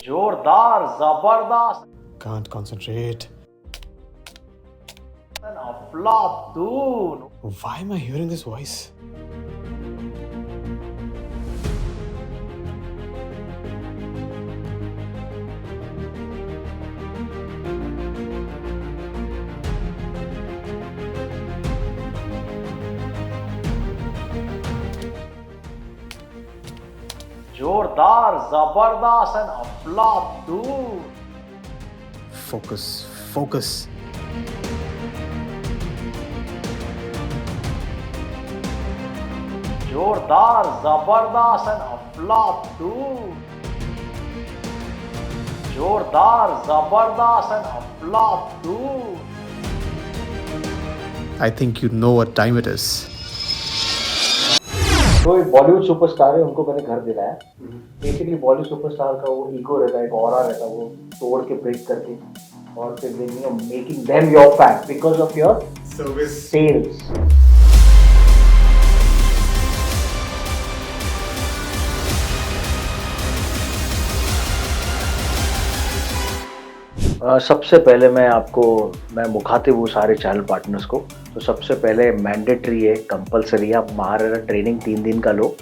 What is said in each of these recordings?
जोरदार जबरदस्त Can't concentrate. अफलातून Why am I hearing this voice? जोरदार जबरदस्त अफलातून Focus, focus. जोरदार जबरदस्त अफलातून जोरदार जबरदस्त अफलातून I think you know what time it is. तो एक बॉलीवुड सुपरस्टार है, उनको मैंने घर दिलाया। बेसिकली बॉलीवुड सुपरस्टार का वो ईगो रहता है, एक ऑरा रहता है, वो तोड़ के ब्रेक करके और फिर making them your fan because of your service sales. सबसे पहले मैं मुखातिब हूँ सारे चैनल पार्टनर्स को। तो सबसे पहले मैंडेटरी है, कंपलसरी है, आप महाराणा ट्रेनिंग 3 दिन का लो,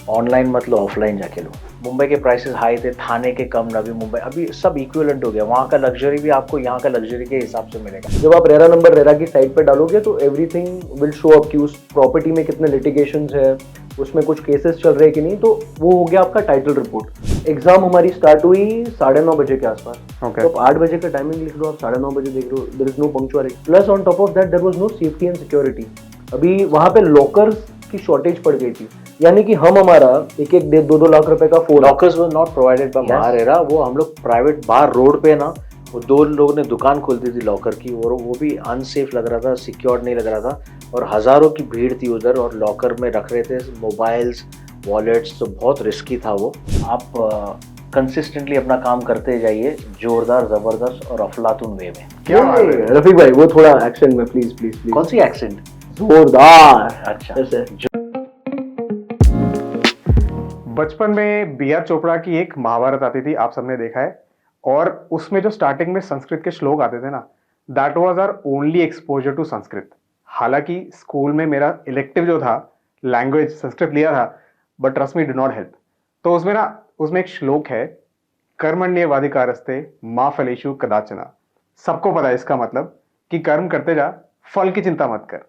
ऑनलाइन मत लो, ऑफलाइन जाके लो। मुंबई के प्राइसेस हाई थे, थाने के कम, नवी मुंबई अभी सब इक्विवेलेंट हो गया। वहाँ का लग्जरी भी आपको यहाँ का लग्जरी के हिसाब से मिलेगा। जब आप रेरा नंबर रेरा की साइट पे डालोगे तो एवरीथिंग विल शो अप कि उस प्रॉपर्टी में कितने लिटिगेशंस है, उसमें कुछ केसेस चल रहे हैं कि नहीं। तो वो हो गया आपका टाइटल रिपोर्ट। एग्जाम हमारी स्टार्ट हुई 9:30 बजे के आसपास। तो आप 8 बजे का टाइमिंग लिख लो, आप 9:30 बजे देख लो, there is no punctuality. Plus on top of that there was no safety and security. अभी वहां पे लॉकर्स की शॉर्टेज पड़ गई थी, यानी कि हम हमारा 1-2 लाख रुपए का phone lockers was not provided by MahaRERA. वो हम लोग प्राइवेट बाहर रोड पे ना, वो 2 लोगों ने दुकान खोल दी थी लॉकर की, और वो भी अनसेफ लग रहा था, सिक्योर नहीं लग रहा था, और हजारों की भीड़ थी उधर, और लॉकर में रख रहे थे मोबाइल्स, वॉलेट्स, तो बहुत रिस्की था वो। आप कंसिस्टेंटली अपना काम करते जाइए, जोरदार जबरदस्त और अफलातून वे में। क्या रफीक भाई, वो थोड़ा एक्सेंट में प्लीज प्लीज प्लीज। कौन सी एक्सेंट? जोरदार। अच्छा, बचपन में बी आर चोपड़ा की एक महाभारत आती थी, आप सबने देखा है, और उसमें जो स्टार्टिंग में संस्कृत के श्लोक आते थे ना, that was our only exposure to Sanskrit. हालांकि स्कूल में मेरा इलेक्टिव जो था लैंग्वेज संस्कृत लिया था, but trust me did not help. तो उसमें एक श्लोक है, कर्मण्येवाधिकारस्ते मा फलेषु कदाचन। सबको पता है इसका मतलब कि कर्म करते जा, फल की चिंता मत कर।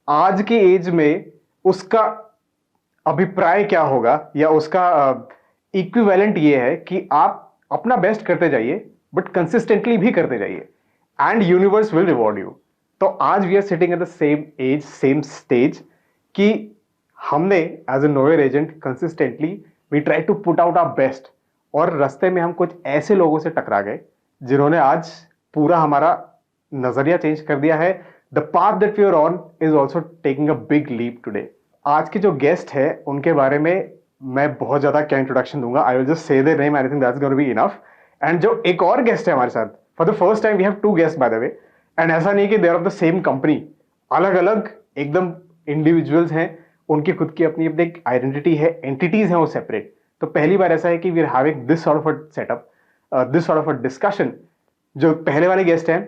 आज के एज में उसका अभिप्राय क्या होगा, या उसका इक्विवेलेंट ये है कि आप अपना बेस्ट करते जाइए, बट कंसिस्टेंटली भी करते जाइए, and universe will reward you. तो आज we are sitting at the same age, same stage, कि हमने एज ए नोयर agent consistently we try to put out our best, और रास्ते में हम कुछ ऐसे लोगों से टकरा गए जिन्होंने आज पूरा हमारा नजरिया चेंज कर दिया है। The path that we are on is also taking a big leap today. आज के जो गेस्ट है उनके बारे में मैं बहुत ज्यादा क्या इंट्रोडक्शन दूंगा, I will just say their name, I think that's gonna be enough. And जो एक और गेस्ट है हमारे साथ, for the first time we have 2 guest by the way, and ऐसा नहीं कि they are of the same company, अलग अलग एकदम इंडिविजुअल्स हैं, उनकी खुद की अपनी अपनी एक आइडेंटिटी है, एंटिटीज हैं वो सेपरेट। तो पहली बार ऐसा है कि we are having this sort of a setup, this sort of a discussion. जो पहले वाले गेस्ट हैं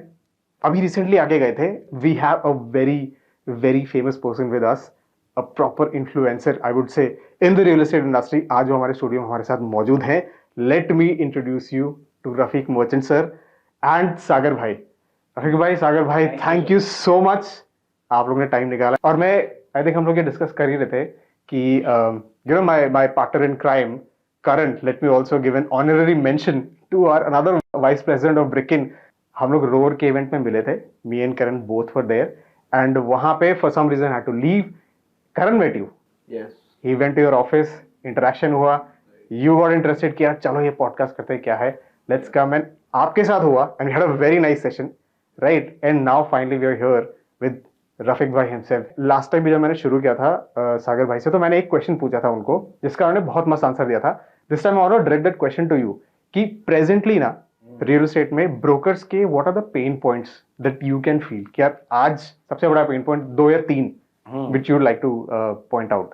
अभी रिसेंटली आगे गए थे, we have a very very famous person with us, a proper influencer I would say in the real estate industry. आज वो हमारे स्टूडियो में हमारे साथ मौजूद हैं। Let me introduce you to Rafiq Merchant sir and Sagar भाई। रफीक भाई, सागर भाई, थैंक यू सो मच, आप लोगों ने टाइम निकाला। और मैं आई थिंक हम लोग ये डिस्कस कर ही रहे थे कि you know my partner in crime Karan, let me also give an honorary mention to our another vice president of Brickin. हम लोग रोर के इवेंट में मिले थे, me and Karan both were there, and वहां पे for some reason had to leave. Karan met you, he went to your office, interaction हुआ, you got interested, किया चलो ये पॉडकास्ट करते हैं, क्या है, लेट्स कम, एंड आपके साथ हुआ, and we had a very nice session, right. And now finally we are here with Rafiq भाई हिमसेल्फ। लास्ट टाइम भी जब मैंने शुरू किया था सागर भाई से, तो मैंने एक क्वेश्चन पूछा था उनको, जिसका उन्होंने बहुत मस्त आंसर दिया था। This time I want to direct that question to you, कि प्रेजेंटली ना रियल एस्टेट में ब्रोकर्स के what are the pain points that you can feel, कि यार आज सबसे बड़ा पेन पॉइंट 2 या 3 which you would like to point out?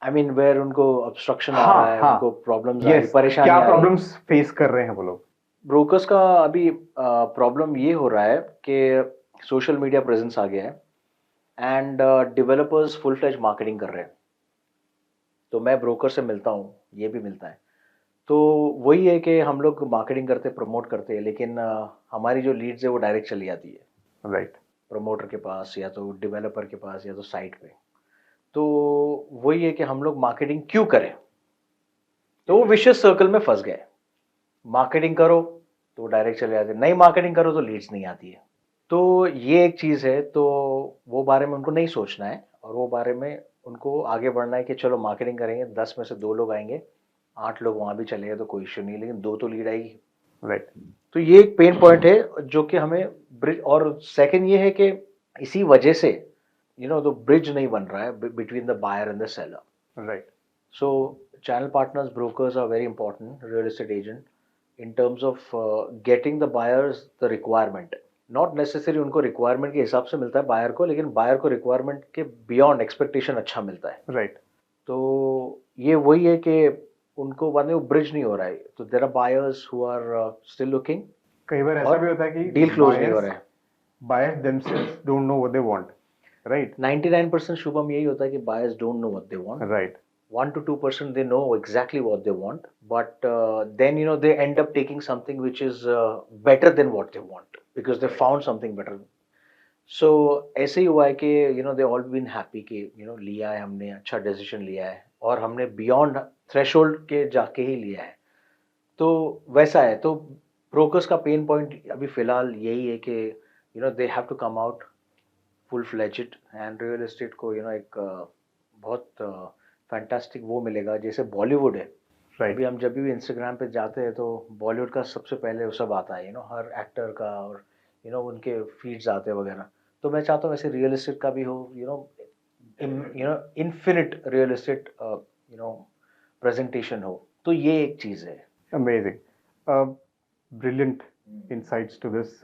I mean where उनको ऑब्स्ट्रक्शन आ हाँ, रहा है, हाँ. उनको प्रॉब्लम्स आ रही, यस, परेशानी क्या आ रही है। प्रॉब्लम्स फेस कर रहे हैं वो लोग? ब्रोकर्स का अभी प्रॉब्लम ये हो रहा है कि सोशल मीडिया प्रेजेंस आ गया है and developers full fledge marketing कर रहे हैं। तो मैं ब्रोकर से मिलता हूँ, ये भी मिलता है। तो वही है कि हम लोग मार्केटिंग करते प्रमोट करते हैं, लेकिन हमारी जो लीड्स है वो डायरेक्ट चली जाती है राइट. प्रमोटर के पास या तो डेवलपर के पास या तो साइट पे। तो वही है कि हम लोग मार्केटिंग क्यों करें, तो वो विशियस सर्कल में फंस गए। मार्केटिंग करो तो डायरेक्ट चले जाते, नहीं मार्केटिंग करो तो लीड्स नहीं आती है। तो ये एक चीज़ है, तो वो बारे में उनको नहीं सोचना है और वो बारे में उनको आगे बढ़ना है कि चलो मार्केटिंग करेंगे, 10 में से 2 लोग आएंगे, 8 लोग वहाँ भी चले गए तो कोई इश्यू नहीं, लेकिन 2 तो लीड आएगी। राइट. तो ये एक पेन पॉइंट है जो कि हमें ब्रिज, और सेकंड ये है कि इसी वजह से तो ब्रिज नहीं बन रहा है between the buyer and the seller. Right. So channel partners, brokers are very important, real estate agent, in terms of getting the buyers the requirement. Not necessarily उनको requirement के हिसाब से मिलता है buyer को, लेकिन buyer को requirement के beyond expectation अच्छा मिलता है। राइट. तो ये वही है कि उनको बाद में वो bridge नहीं हो रहा है। तो there are buyers who are still looking, कई बार ऐसा और भी होता है कि deal close नहीं हो रहा है। buyers themselves don't know what they want. Right. 99% Shubham यही होता है कि buyers don't know what they want. Right. 1 to 2% they know exactly what they want, but then they end up taking something which is better than what they want because they found something better. So ऐसे ही हुआ है कि they all been happy कि लिया है हमने, अच्छा decision लिया है और हमने beyond threshold के जाके ही लिया है। तो वैसा है। तो brokers का pain point अभी फिलहाल यही है कि they have to come out full fledged, and real estate को एक बहुत फैंटास्टिक वो मिलेगा जैसे बॉलीवुड है। Right. अभी हम जब भी इंस्टाग्राम पे जाते हैं तो बॉलीवुड का सबसे पहले वो सब आता है, हर एक्टर का, और उनके फीड्स आते हैं वगैरह। तो मैं चाहता हूँ वैसे रियल एस्टेट का भी हो, इन्फिनिट रियल एस्टेट प्रेजेंटेशन हो। तो ये एक चीज़ है। Amazing. Brilliant insights to this.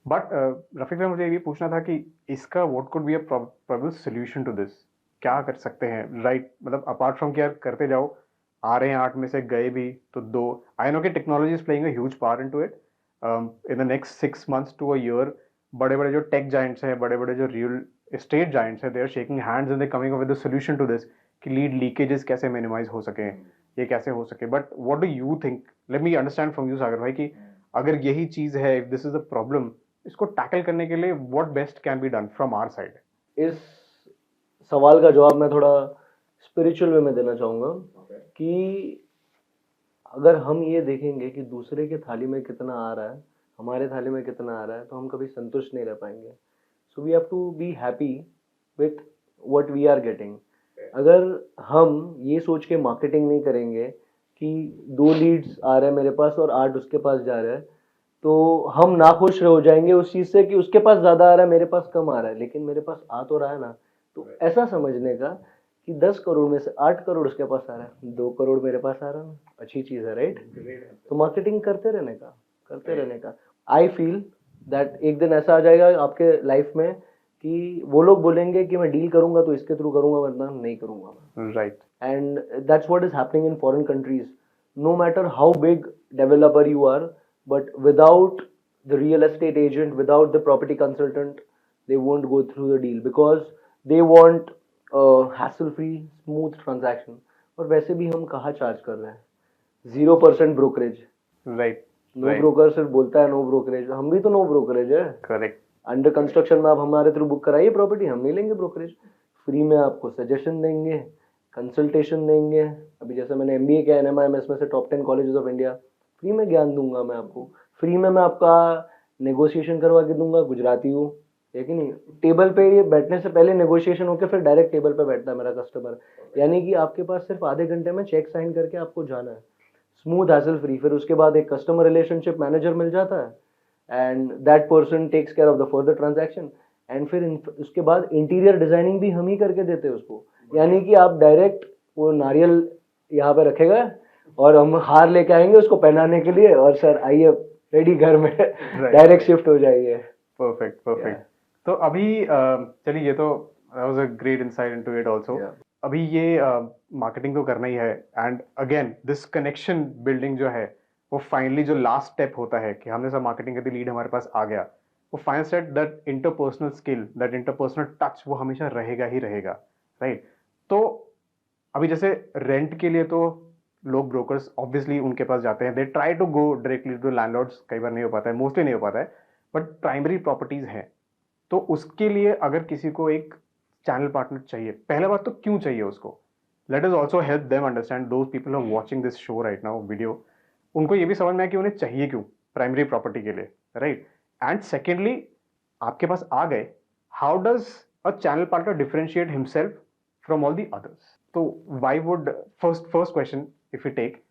But Rafiq भाई, मुझे ये भी पूछना था कि इसका what could be a probable solution to this? क्या कर सकते हैं? राइट. मतलब अपार्ट फ्रॉम कि यार करते जाओ, आ रहे हैं 8 में से गए भी तो 2. आई नो कि technology is playing a huge part into it. In the next 6 months to a year, बड़े बड़े जो टेक जाइंट्स हैं, बड़े बड़े जो रियल एस्टेट जाइंट्स हैं, they are shaking hands and they coming up with the solution to this कि lead leakages कैसे मिनिमाइज हो सके, ये कैसे हो सके. But what do you think? Let me understand from you Sagar भाई कि अगर यही चीज़ है, if this is the problem, इसको टैकल करने के लिए what best can be done from our side? इस सवाल का जवाब मैं थोड़ा स्पिरिचुअल वे में देना चाहूँगा कि अगर हम ये देखेंगे कि दूसरे के थाली में कितना आ रहा है, हमारे थाली में कितना आ रहा है, तो हम कभी संतुष्ट नहीं रह पाएंगे. So we have to be happy with what we are getting. अगर हम ये सोच के मार्केटिंग नहीं करेंगे कि 2 लीड्स आ रहे हैं मेरे पास और 8 उसके पास जा रहा है, तो हम नाखुश हो जाएंगे उस चीज़ से कि उसके पास ज़्यादा आ रहा है, मेरे पास कम आ रहा है, लेकिन मेरे पास आ तो रहा है ना. तो ऐसा समझने का कि 10 करोड़ में से 8 करोड़ उसके पास आ रहा है, 2 करोड़ मेरे पास आ रहा है, अच्छी चीज़ है, राइट. तो मार्केटिंग करते रहने का. आई फील दैट एक दिन ऐसा आ जाएगा आपके लाइफ में कि वो लोग बोलेंगे कि मैं डील करूंगा तो इसके थ्रू करूंगा, वरना नहीं करूंगा. Right. And that's what is happening in foreign countries. No matter how big developer you are, but without the real estate agent, without the property consultant, they won't go through the deal because they want a hassle-free, smooth transaction. और वैसे भी हम कहाँ charge कर रहे हैं? 0% brokerage. Right. No broker सिर्फ बोलता है नो ब्रोकरेज, हम भी तो नो ब्रोकरेज है. करेक्ट. अंडर कंस्ट्रक्शन में आप हमारे थ्रू बुक कराइए प्रॉपर्टी, हम नहीं लेंगे ब्रोकरेज. फ्री में आपको सजेशन देंगे, कंसल्टेशन देंगे. अभी जैसे मैंने MBA किया NMIMS में से top 10 colleges of India, free में ज्ञान दूंगा मैं आपको. फ्री में मैं आपका नेगोशिएशन करवा के दूंगा. गुजराती हूँ, है कि नहीं. टेबल पे ये बैठने से पहले नेगोशिएशन होकर फिर डायरेक्ट टेबल पे बैठता है मेरा कस्टमर. यानी कि आपके पास सिर्फ आधे घंटे में चेक साइन करके आपको जाना है, स्मूथ हैसल फ्री. फिर उसके बाद एक कस्टमर रिलेशनशिप मैनेजर मिल जाता है and that person takes care of the further transaction. And फिर उसके बाद इंटीरियर डिजाइनिंग भी हम ही करके देते हैं उसको. यानी कि आप डायरेक्ट वो नारियल यहाँ पे रखेगा और हम हार लेके आएंगे उसको पहनाने के लिए, और सर आइए रेडी घर में डायरेक्ट शिफ्ट हो जाइए. परफेक्ट. तो अभी चलिए, ये तो that was a great insight into it also. अभी ये मार्केटिंग तो करना ही है, and again this connection building जो है वो फाइनली जो लास्ट स्टेप होता है कि हमने सब मार्केटिंग कर दी, लीड हमारे पास आ गया, वो final step that interpersonal skill, that interpersonal touch वो हमेशा रहेगा ही रहेगा, राइट? तो अभी जैसे रेंट के लिए तो लोग ब्रोकर्स ऑब्वियसली उनके पास जाते हैं, they try to go directly to landlords, कई बार नहीं हो पाता है, मोस्टली नहीं हो पाता है, बट प्राइमरी प्रॉपर्टीज हैं, तो उसके लिए अगर किसी को एक चैनल पार्टनर चाहिए, पहला बात तो क्यों चाहिए उसको, let us also help them understand, those people are watching this show right now video, उनको ये भी समझ में आए कि उन्हें चाहिए क्यों प्राइमरी प्रॉपर्टी के लिए, राइट? एंड सेकेंडली, आपके पास आ गए, how does a channel partner differentiate himself from all the others? तो why would first question if you take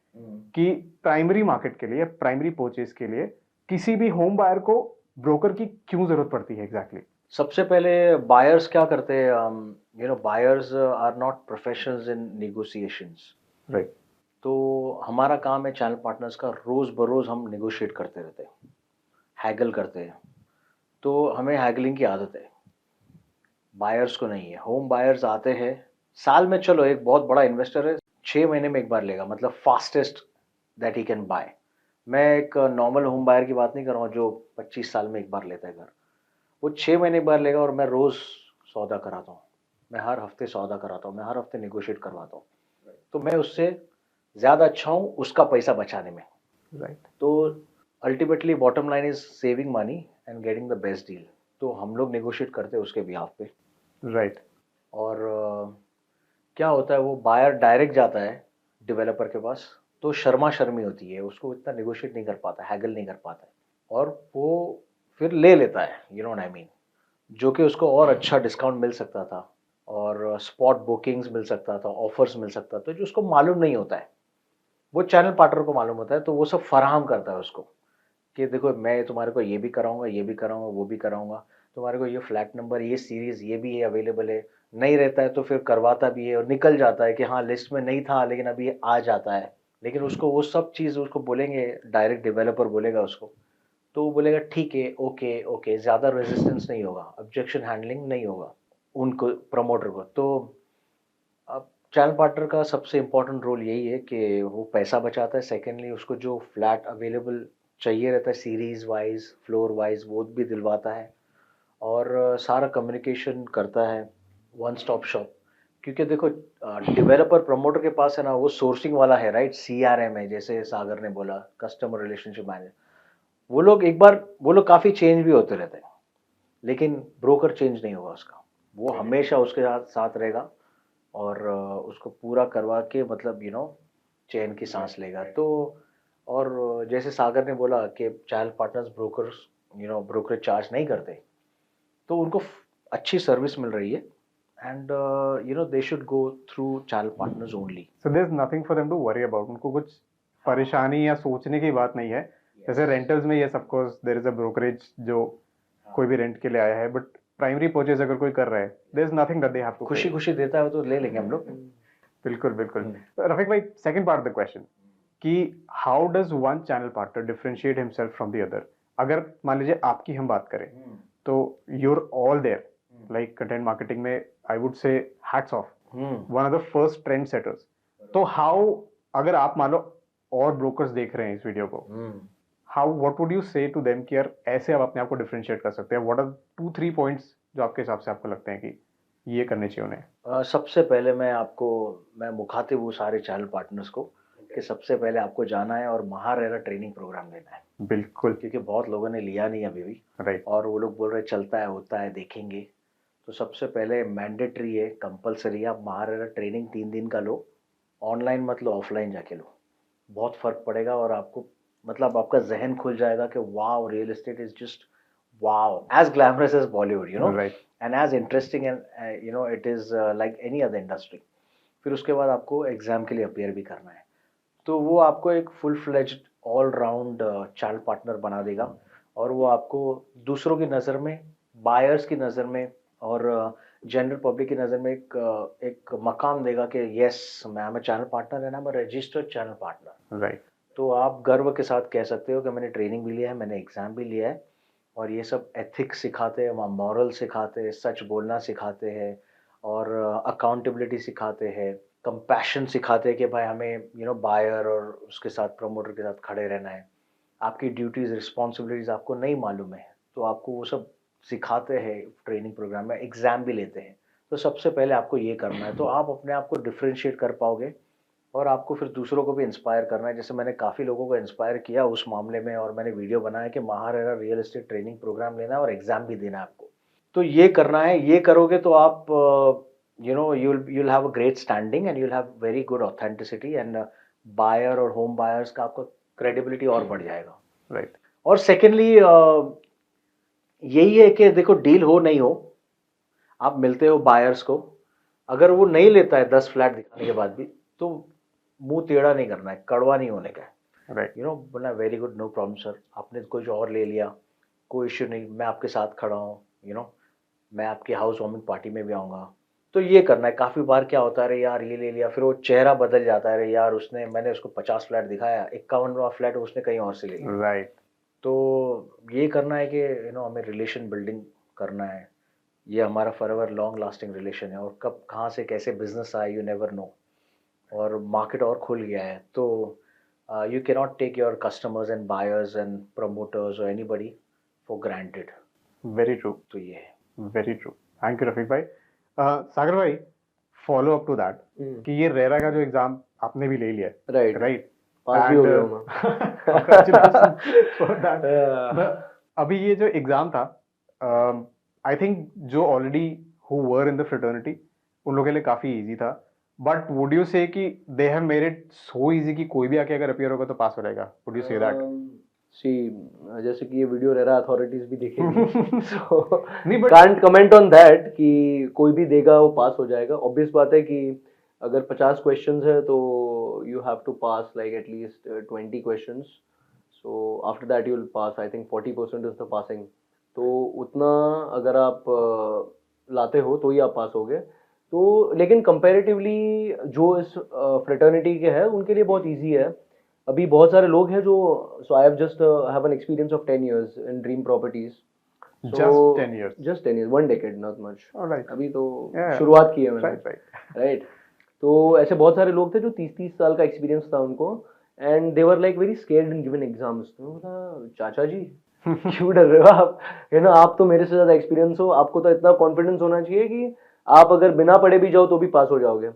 कि प्राइमरी मार्केट के लिए, प्राइमरी परचेज के लिए किसी भी होम बायर को ब्रोकर की क्यों जरूरत पड़ती है एग्जैक्टली? सबसे पहले बायर्स क्या करते हैं, buyers are not professionals in negotiations, right. तो हमारा काम है चैनल पार्टनर्स का, रोज़ बरोज़ हम नेगोशिएट करते रहते हैं, हैगल करते हैं, तो हमें हैगलिंग की आदत है, बायर्स को नहीं है। होम बायर्स आते हैं साल में, चलो एक बहुत बड़ा इन्वेस्टर है 6 महीने में एक बार लेगा, मतलब fastest that he can buy. मैं एक नॉर्मल होम बायर की बात नहीं कर रहा हूँ जो 25 साल में एक बार लेता है घर, वो 6 महीने एक बार लेगा, और मैं रोज़ सौदा कराता हूँ, मैं हर हफ्ते सौदा कराता हूँ, मैं हर हफ्ते नेगोशिएट करवाता हूँ, तो मैं उससे ज़्यादा अच्छा हूँ उसका पैसा बचाने में, राइट। तो ultimately bottom line is saving money and getting the best deal, तो हम लोग नेगोशिएट करते हैं उसके बिहाफ पे। राइट। और क्या होता है, वो बायर डायरेक्ट जाता है डेवलपर के पास, तो शर्मा शर्मी होती है, उसको इतना नेगोशिएट नहीं कर पाता, हैगल नहीं कर पाता है, और वो फिर ले लेता है, you know what I mean, जो कि उसको और अच्छा डिस्काउंट मिल सकता था, और स्पॉट बुकिंग्स मिल सकता था, ऑफर्स मिल सकता था, जो उसको मालूम नहीं होता है, वो चैनल पार्टनर को मालूम होता है, तो वो सब फराहम करता है उसको कि देखो मैं तुम्हारे को ये भी कराऊंगा, ये भी कराऊंगा, वो भी कराऊंगा, तुम्हारे को ये फ्लैट नंबर, ये सीरीज़, ये भी है अवेलेबल है, नहीं रहता है तो फिर करवाता भी है, और निकल जाता है कि हाँ लिस्ट में नहीं था लेकिन अभी ये आ जाता है, लेकिन उसको वो सब चीज़ उसको बोलेंगे, डायरेक्ट डेवलपर बोलेगा उसको, तो वो बोलेगा ठीक है, ओके ओके, ज़्यादा रेजिस्टेंस नहीं होगा, ऑब्जेक्शन हैंडलिंग नहीं होगा उनको, प्रमोटर को। तो अब चैनल पार्टनर का सबसे इम्पोर्टेंट रोल यही है कि वो पैसा बचाता है, सेकेंडली उसको जो फ्लैट अवेलेबल चाहिए रहता है सीरीज़ वाइज, फ्लोर वाइज, वो भी दिलवाता है, और सारा कम्युनिकेशन करता है, वन स्टॉप शॉप। क्योंकि देखो डेवलपर प्रमोटर के पास है ना, वो सोर्सिंग वाला है, राइट, CRM है, जैसे सागर ने बोला, कस्टमर रिलेशनशिप मैनेजर, वो लोग एक बार, वो लोग काफ़ी चेंज भी होते रहते हैं, लेकिन ब्रोकर चेंज नहीं होगा उसका, वो हमेशा उसके साथ साथ रहेगा, और उसको पूरा करवा के, मतलब चैन की सांस लेगा। तो और जैसे सागर ने बोला कि channel partners brokers brokerage charge नहीं करते, तो उनको अच्छी सर्विस मिल रही है, and they should go through channel partners only. So there is nothing for them to worry about, उनको कुछ परेशानी या सोचने की बात नहीं है। जैसे रेंटल्स में ये सब course there is a brokerage जो कोई भी रेंट के लिए आया है, बट प्राइमरी परचेज अगर कोई कर रहा है, there is nothing that they have to, खुशी खुशी देता है तो ले लेंगे हम लोग। बिल्कुल बिल्कुल। रफीक भाई, second part of the question कि how does one channel partner differentiate himself from the other? अगर मान लीजिए आपकी हम बात करें, तो you're all there, like content marketing में I would say hats off, one of the first trend setters. तो हाउ, अगर आप मान लो और ब्रोकर्स देख रहे हैं इस वीडियो को, हाउ, व्हाट वुड यू से टू देम कि यार ऐसे आप अपने आप को डिफरेंशिएट कर सकते हैं? व्हाट आर 2-3 पॉइंट्स जो आपके हिसाब से आपको लगते हैं कि ये करने चाहिए उन्हें? सबसे पहले मैं मुखातिब हूँ सारे चैनल पार्टनर्स को कि सबसे पहले आपको जाना है और महारेरा ट्रेनिंग प्रोग्राम लेना है, बिल्कुल, क्योंकि बहुत लोगों ने लिया नहीं अभी भी, राइट। और वो लोग बोल रहे चलता है, होता है, देखेंगे। तो सबसे पहले मैंडेटरी है, कंपलसरी है, आप महारेरा ट्रेनिंग 3 दिन का लो, ऑनलाइन मत लो, ऑफलाइन जाके लो, बहुत फ़र्क पड़ेगा, और आपको मतलब आपका जहन खुल जाएगा कि wow, real estate is just wow, as glamorous as Bollywood, right. And as interesting, and it is like any other industry. फिर उसके बाद आपको एग्ज़ाम के लिए अपेयर भी करना है, तो वो आपको एक full fledged all round channel partner बना देगा, और वो आपको दूसरों की नज़र में, बायर्स की नज़र में, और जनरल पब्लिक की नज़र में एक मकाम देगा कि यस, मैं am a channel partner and I am a registered channel partner. Right. तो आप गर्व के साथ कह सकते हो कि मैंने ट्रेनिंग भी लिया है, मैंने एग्ज़ाम भी लिया है, और ये सब एथिक्स सिखाते हैं, वहाँ मॉरल सिखाते हैं, सच बोलना सिखाते हैं, और अकाउंटेबिलिटी सिखाते हैं, कंपैशन सिखाते हैं कि भाई हमें बायर और उसके साथ प्रमोटर के साथ खड़े रहना है। आपकी ड्यूटीज़ रिस्पॉन्सिबिलिटीज़ आपको नहीं मालूम है तो आपको वो सब सिखाते हैं ट्रेनिंग प्रोग्राम में, एग्ज़ाम भी लेते हैं। तो सबसे पहले आपको ये करना है, तो आप अपने आप को डिफ्रेंशिएट कर पाओगे और आपको फिर दूसरों को भी इंस्पायर करना है। जैसे मैंने काफ़ी लोगों को इंस्पायर किया उस मामले में, और मैंने वीडियो बनाया कि MahaRERA real estate training programme लेना है और एग्ज़ाम भी देना है आपको। तो ये करना है, ये करोगे तो आप you'll have a great standing and you'll have very good authenticity and buyer और होम बायर्स का आपका क्रेडिबिलिटी और बढ़ जाएगा। राइट। और सेकेंडली यही है कि देखो, डील हो नहीं हो, आप मिलते हो बायर्स को, अगर वो नहीं लेता है 10 फ्लैट दिखाने के बाद भी, तो मुंह टेढ़ा नहीं करना है, कड़वा नहीं होने का है। राइट। बोलना very good, no problem sir, आपने कुछ और ले लिया, कोई इश्यू नहीं, मैं आपके साथ खड़ा हूँ, मैं आपकी हाउस वार्मिंग पार्टी में भी आऊँगा। तो ये करना है। काफ़ी बार क्या होता है, अरे यार ये ले लिया, फिर वो चेहरा बदल जाता है, अरे यार मैंने उसको 50 फ्लैट दिखाया, 51वां फ्लैट उसने कहीं और से ले लिया। राइट। तो ये करना है कि हमें रिलेशन बिल्डिंग करना है। ये हमारा फॉरएवर लॉन्ग लास्टिंग रिलेशन है, और कब कहाँ से कैसे बिजनेस आए यू नेवर नो, और मार्केट और खुल गया है, तो you can not take your customers and buyers and promoters और anybody for granted. Very true. तो ये है। Very true. Thank you Rafiq भाई। सागर भाई, फॉलो अप टू दैट कि ये रेरा का जो एग्जाम आपने भी ले लिया है, राइट राइट, पास भी हो गया हूँ मैं। Congratulations for that. अभी ये जो एग्जाम था, आई थिंक जो already who were in the fraternity उन लोगों के लिए काफी इजी था, बट वुड यू से कि they have made it so easy कि कोई भी आके अगर अपियर होगा तो पास हो जाएगा? Would you say that? See जैसे कि ये वीडियो रेरा अथॉरिटीज भी देखेंगी, सो नहीं, but can't comment on that कि कोई भी देगा वो पास हो जाएगा। ऑब्वियस बात है कि अगर 50 क्वेश्चंस है तो you have to pass like at least 20 questions, so after that you will pass. I think 40% is the passing, तो उतना अगर आप लाते हो तो ही आप पास होगे। तो लेकिन कंपैरेटिवली जो इस फ्रेटर्निटी के है उनके लिए बहुत ईजी है। अभी बहुत सारे लोग हैं जो, so I have just have an experience of 10 years in Dream Properties. just 10 years. Just 10 years, 1 decade, not much. Alright. अभी तो Yeah. शुरुआत की है मैंने, Right, right. राइट। तो ऐसे बहुत सारे लोग थे जो 30 साल का एक्सपीरियंस था उनको, and they were like very scared in given exams. तो बोला, चाचा जी क्यों डर रहे हो आप, आप तो मेरे से ज्यादा एक्सपीरियंस हो, आपको तो इतना कॉन्फिडेंस होना चाहिए कि आप अगर बिना पढ़े भी जाओ तो भी पास हो जाओगे।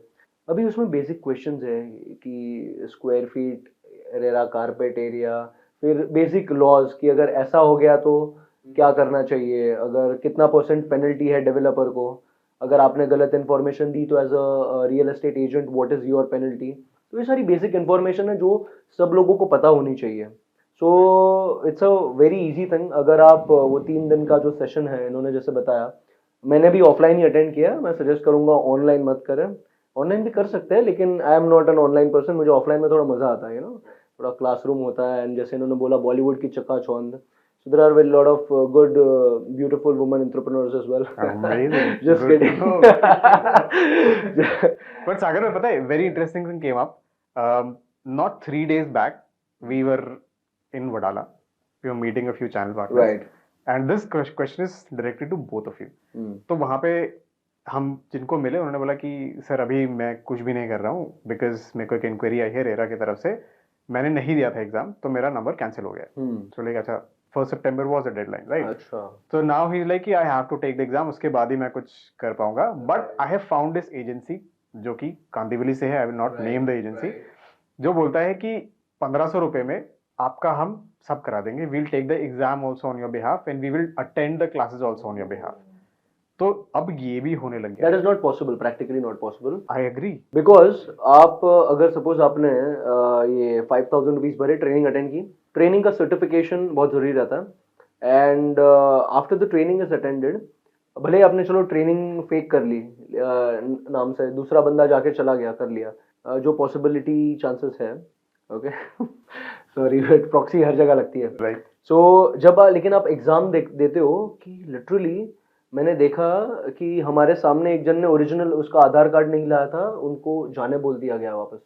अभी उसमें बेसिक क्वेश्चंस है कि square feet, RERA carpet area, फिर बेसिक लॉज कि अगर ऐसा हो गया तो क्या करना चाहिए, अगर कितना % पेनल्टी है डेवलपर को, अगर आपने गलत इन्फॉर्मेशन दी तो as a real estate agent what is your penalty. तो ये सारी बेसिक इन्फॉर्मेशन है जो सब लोगों को पता होनी चाहिए। So it's a very easy thing. अगर आप वो 3 दिन का जो सेशन है इन्होंने जैसे बताया, मैंने भी ऑफलाइन ही अटेंड किया, मैं सजेस्ट करूंगा ऑनलाइन मत करें। ऑनलाइन भी कर सकते हैं लेकिन आई am not an online person, मुझे ऑफलाइन में थोड़ा मजा आता है, थोड़ा क्लासरूम होता है, एंड जैसे इन्होंने बोला बॉलीवुड की चकाचौंध, so there are very lot of good beautiful women entrepreneurs as well. Amazing. Just Good kidding. to know. But Sagar में पता है very interesting thing came up. Not 3 days back we were in Wadala. We were meeting a few channel partners. Right. And this question is directed to both of you. तो वहाँ पे हम जिनको मिले उन्होंने बोला कि सर अभी मैं कुछ भी नहीं कर रहा हूँ बिकॉज मेरे को एक इंक्वायरी आई है रेरा की तरफ से, मैंने नहीं दिया था एग्जाम तो मेरा नंबर कैंसिल हो गया। तो लाइक अच्छा 1 September was the deadline, right? अच्छा। So now he's like कि I have to take the exam, उसके बाद ही मैं कुछ कर पाऊंगा। But I have found this agency जो कि कांदिवली से है, I will not name the agency, जो बोलता है कि 1500 रुपए में आपका हम सब करा देंगे। We'll take the exam also on your behalf and we will attend the classes also on your behalf. तो अब ये भी होने लग गया। That is not possible, practically not possible. I agree. Because आप अगर सपोज आपने ये 5000 रुपीज भरे, ट्रेनिंग अटेंड की, ट्रेनिंग का सर्टिफिकेशन बहुत जरूरी रहता है, and after the training is attended, भले ही आपने चलो ट्रेनिंग फेक कर ली नाम से, दूसरा बंदा जाके चला गया कर लिया, जो पॉसिबिलिटी चांसेस है, ओके सॉरी प्रॉक्सी हर जगह लगती है, राइट। सो जब लेकिन आप एग्जाम देते हो कि लिटरली मैंने देखा कि हमारे सामने एक जन ने ओरिजिनल उसका आधार कार्ड नहीं लाया था, उनको जाने बोल दिया गया वापस।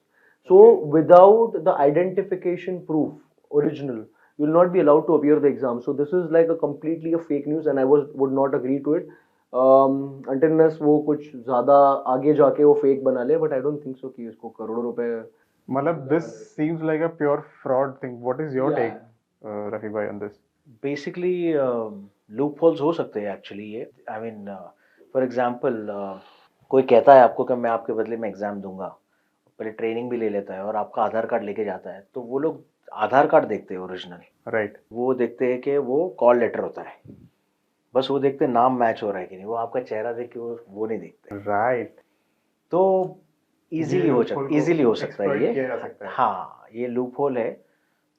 So without the identification proof original, you will not be allowed to appear the exam. So this is like a completely a fake news and I would not agree to it. अनटिलनेस वो कुछ ज़्यादा आगे जाके वो fake बना ले, but I don't think so कि इसको करोड़ों रुपए। मतलब this seems like a pure fraud thing. What is your Yeah. take, Rafi bhai, on this? Basically loop holes हो सकते हैं एक्चुअली ये। आई मीन फॉर एग्जांपल कोई कहता है आपको कि मैं आपके बदले में एग्ज़ाम दूंगा, पहले ट्रेनिंग भी ले लेता है और आपका आधार कार्ड लेके जाता है, तो वो लोग आधार कार्ड देखते हैं ओरिजिनल, Right. वो देखते हैं कि वो कॉल लेटर होता है, बस वो देखते हैं नाम मैच हो रहा है कि नहीं, वो आपका चेहरा देख के वो नहीं देखते। Right. तो इजीली हो सकता है exploit ये। किया जा सकता है। हाँ, ये लूप होल है,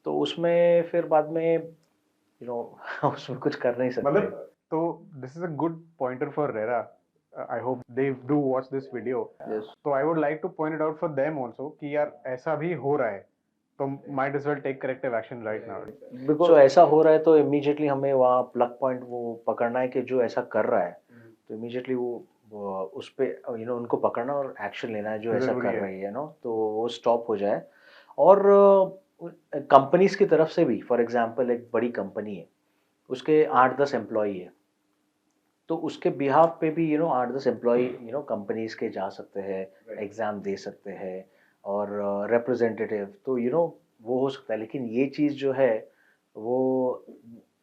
तो उसमें फिर बाद में उसमें कुछ कर नहीं सकते। मतलब तो this is a good pointer for Rera. I hope they do watch this video. Yes. तो I would like to point it out for them also कि यार ऐसा भी हो रहा है, तो might as well take corrective action right now. Because तो ऐसा हो रहा है तो इमीडिएटली हमें वहाँ प्लग पॉइंट वो पकड़ना है कि जो ऐसा कर रहा है, तो इमीडिएटली वो उस पे उनको पकड़ना और एक्शन लेना है जो ऐसा जरूरी कर है। रही है तो वो स्टॉप हो जाए। और कंपनीज की तरफ से भी, फॉर एग्जांपल एक बड़ी कंपनी है, उसके 8-10 एम्प्लॉई है, तो उसके बिहाफ पे भी 8-10 एम्प्लॉई कंपनीज के जा सकते हैं, एग्ज़ाम दे सकते हैं और रिप्रेजेंटेटिव, तो वो हो सकता है। लेकिन ये चीज़ जो है वो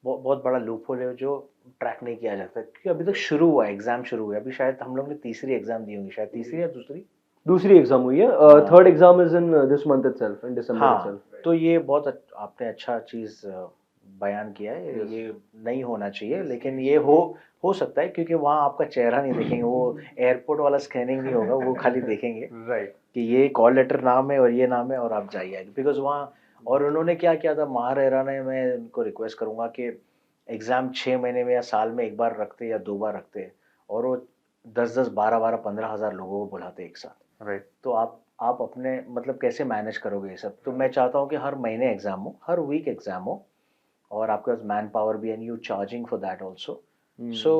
बहुत बड़ा लूप होल है जो ट्रैक नहीं किया जाता, क्योंकि अभी तक शुरू हुआ है, एग्ज़ाम शुरू हुआ है, अभी शायद हम लोग ने तीसरी एग्ज़ाम दी होंगी, शायद तीसरी या दूसरी एग्जाम हुई है, third exam is in this month itself, in December हाँ, इटसेल्फ। तो ये बहुत आपने अच्छा चीज़ बयान किया है। ये नहीं होना चाहिए, लेकिन ये हो सकता है, क्योंकि वहाँ आपका चेहरा नहीं देखेंगे, वो एयरपोर्ट वाला स्कैनिंग नहीं होगा, वो खाली देखेंगे Right. कि ये कॉल लेटर नाम है और ये नाम है और आप जाइए, बिकॉज वहाँ। और उन्होंने क्या किया था महारेरा ने, मैं उनको रिक्वेस्ट करूँगा कि एग्ज़ाम 6 महीने में या साल में एक बार रखते या 2 बार रखते, और वो 10-10, 12-12, 15,000 लोगों को बुलाते एक साथ, Right. तो आप अपने मतलब कैसे मैनेज करोगे ये सब। तो मैं चाहता हूँ कि हर महीने एग्ज़ाम हो, हर वीक एग्ज़ाम हो, और आपके पास मैन पावर भी, and you charging for that also. So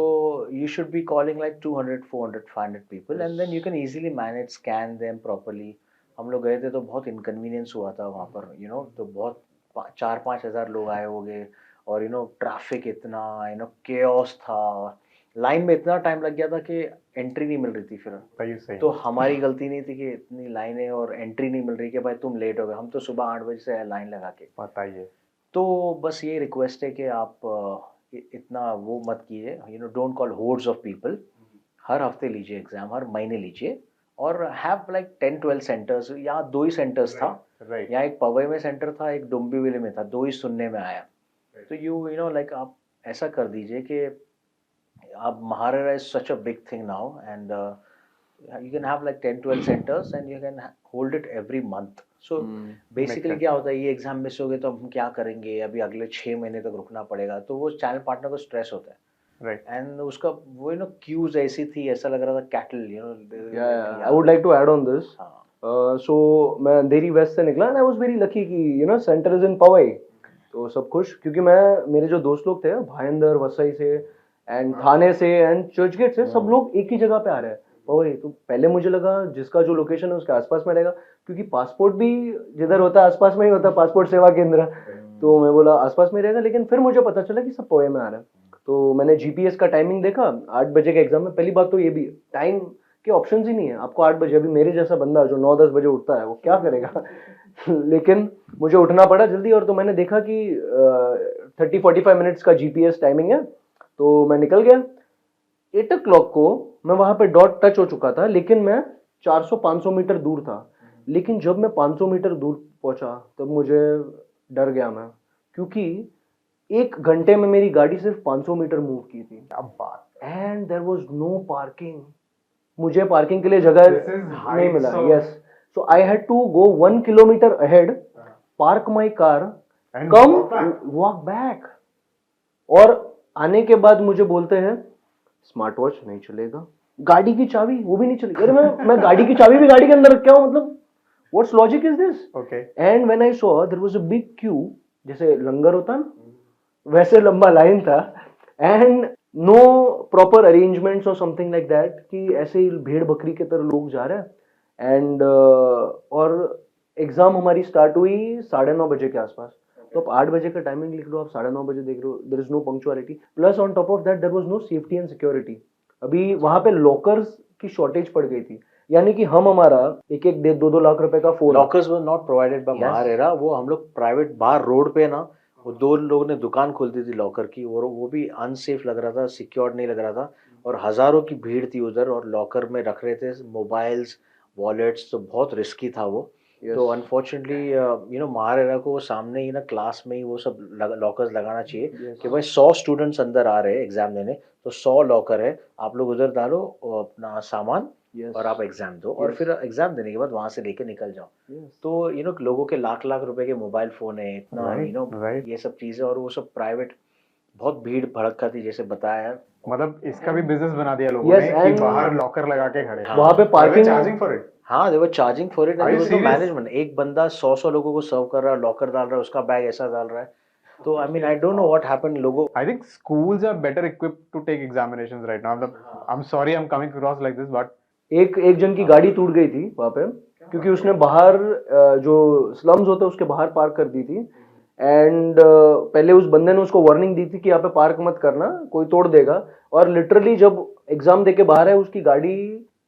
you should be calling like 200, 400, 500 people, and then you can easily manage, scan them properly. हम लोग गए थे तो बहुत इनकन्वीनियंस हुआ था वहाँ पर, तो बहुत 4-5 हज़ार लोग आए होंगे, और ट्रैफिक इतना, केओस था, लाइन में इतना टाइम लग गया था कि एंट्री नहीं मिल रही थी फिर। सही सही। तो हमारी गलती नहीं थी कि इतनी लाइनें और एंट्री नहीं मिल रही कि भाई तुम लेट हो गए, हम तो सुबह 8 बजे से लाइन लगा के। बताइए। तो बस ये रिक्वेस्ट है कि आप इतना वो मत कीजिए, don't call hordes of people. हर हफ्ते लीजिए एग्जाम, हर महीने लीजिए, और हैव लाइक 10-12 सेंटर्स। यहाँ 2 ही सेंटर्स था, Right. यहाँ एक पवई में सेंटर था, एक डुम्बीविले में था, 2 ही सुनने में आया। तो लाइक आप ऐसा कर दीजिए कि आप MahaRERA is such a big thing now, and you can have like 10-12 centers and you can hold it every month. So basically क्या होता है, ये एग्जाम मिस हो गए तो हम क्या करेंगे, अभी अगले 6 महीने तक रुकना पड़ेगा, तो वो चैनल पार्टनर को स्ट्रेस होता है। Right. एंड उसका वो क्यूज ऐसी थी, ऐसा लग रहा था cattle, Yeah, I would like to add on this. So मैं अंधेरी वेस्ट से निकला, and I was very lucky कि सेंटर इज इन पवई, तो सब खुश, क्योंकि मेरे जो दोस्त लोग थे भाईंदर, वसई से, एंड थाने से, एंड चर्चगेट से, सब लोग एक ही जगह पे आ रहे हैं, पवई। तो पहले मुझे लगा जिसका जो लोकेशन है उसके आसपास में रहेगा, क्योंकि पासपोर्ट भी जिधर होता है आसपास में ही होता है, पासपोर्ट सेवा केंद्र। तो मैं बोला आसपास में रहेगा, लेकिन फिर मुझे पता चला कि सब पवई में आ रहा है। तो मैंने जीपीएस का टाइमिंग देखा, 8 बजे के एग्जाम में। पहली बात तो ये भी टाइम के ऑप्शंस ही नहीं है आपको 8 बजे। अभी मेरे जैसा बंदा जो 9-10 बजे उठता है वो क्या करेगा लेकिन मुझे उठना पड़ा जल्दी, और तो मैंने देखा कि 30-45 मिनट्स का जीपीएस टाइमिंग है, तो मैं निकल गया। 8 o'clock को मैं वहां पे डॉट टच हो चुका था, लेकिन मैं 400-500 मीटर दूर था। लेकिन जब मैं 500 मीटर दूर पहुंचा तब मुझे डर गया मैं, क्योंकि 1 घंटे में मेरी गाड़ी सिर्फ 500 मीटर मूव की थी, क्या बात। And there was no parking. मुझे पार्किंग के लिए जगह नहीं मिला। Yes, so I had to go 1 kilometre ahead, park my car, come walk back. और आने के बाद मुझे बोलते हैं स्मार्ट वॉच नहीं चलेगा, गाड़ी की चाबी वो भी नहीं चलेगी। अरे मैं गाड़ी की चाबी भी गाड़ी के अंदर रखा हूं, मतलब what's logic is this? Okay. And when I saw there was a big queue, जैसे लंगर होता ना वैसे लंबा लाइन था, एंड नो प्रॉपर अरेंजमेंट्स और समथिंग लाइक दैट, कि ऐसे ही भेड़ बकरी की तरह लोग जा रहे हैं। एंड और एग्जाम हमारी स्टार्ट हुई 9:30 बजे के आसपास। तो आप 8 बजे का टाइमिंग लिख लो, आप 9:30 बजे देख रहे हो, there is no punctuality. Plus on top of that there was no safety and security. अभी वहां पे लॉकर्स की शॉर्टेज पड़ गई थी, यानी कि हम हमारा एक एक 2-2 लाख रुपए का phone, lockers were not provided by Yes. MahaRERA, वो हम लोग प्राइवेट बाहर रोड पे ना, वो दो लोगों ने दुकान खोल दी थी लॉकर की, और वो भी अनसेफ लग रहा था, सिक्योर्ड नहीं लग रहा था, और हजारों की भीड़ थी उधर, और लॉकर में रख रहे थे मोबाइल्स, वॉलेट्स, तो बहुत रिस्की था वो। Yes. तो अनफॉर्चुनेटली महारेरा को वो सामने ही ना क्लास में ही वो सब लॉकर्स लगाना चाहिए Yes. कि भाई 100 स्टूडेंट्स अंदर आ रहे हैं एग्जाम देने, तो 100 लॉकर है, आप लोग उधर डालो अपना सामान, Yes. और आप एग्जाम दो, और Yes. फिर एग्जाम देने के बाद वहां से लेके निकल जाओ। Yes. तो लोगों के लाख लाख रुपए के मोबाइल फोन है, इतना Right. ये सब चीजें, और वो सब प्राइवेट, बहुत भीड़ भड़का थी जैसे बताया। मतलब इसका भी बिजनेस बना दिया लोगों Yes, ने कि and- बाहर लॉकर लगा के खड़े हाँ। वहां पे पार्किंग, चार्जिंग फॉर इट। हाँ, they were charging for it, Are you serious? Management, एक बंदा 100 लोगों को सर्व कर रहा है, लॉकर डाल रहा है, उसका बैग ऐसा डाल रहा है। तो I mean I don't know what happened लोगों। I think schools are better equipped to take examinations right now. I'm sorry I'm coming across like this, but एक जन की गाड़ी टूट गई थी वहां पे, क्योंकि उसने बाहर जो स्लम्स होते हैं उसके बाहर पार्क कर दी थी, एंड पहले उस बंदे ने उसको वार्निंग दी थी कि यहाँ पे पार्क मत करना, कोई तोड़ देगा, और लिटरली जब एग्जाम देके बाहर है उसकी गाड़ी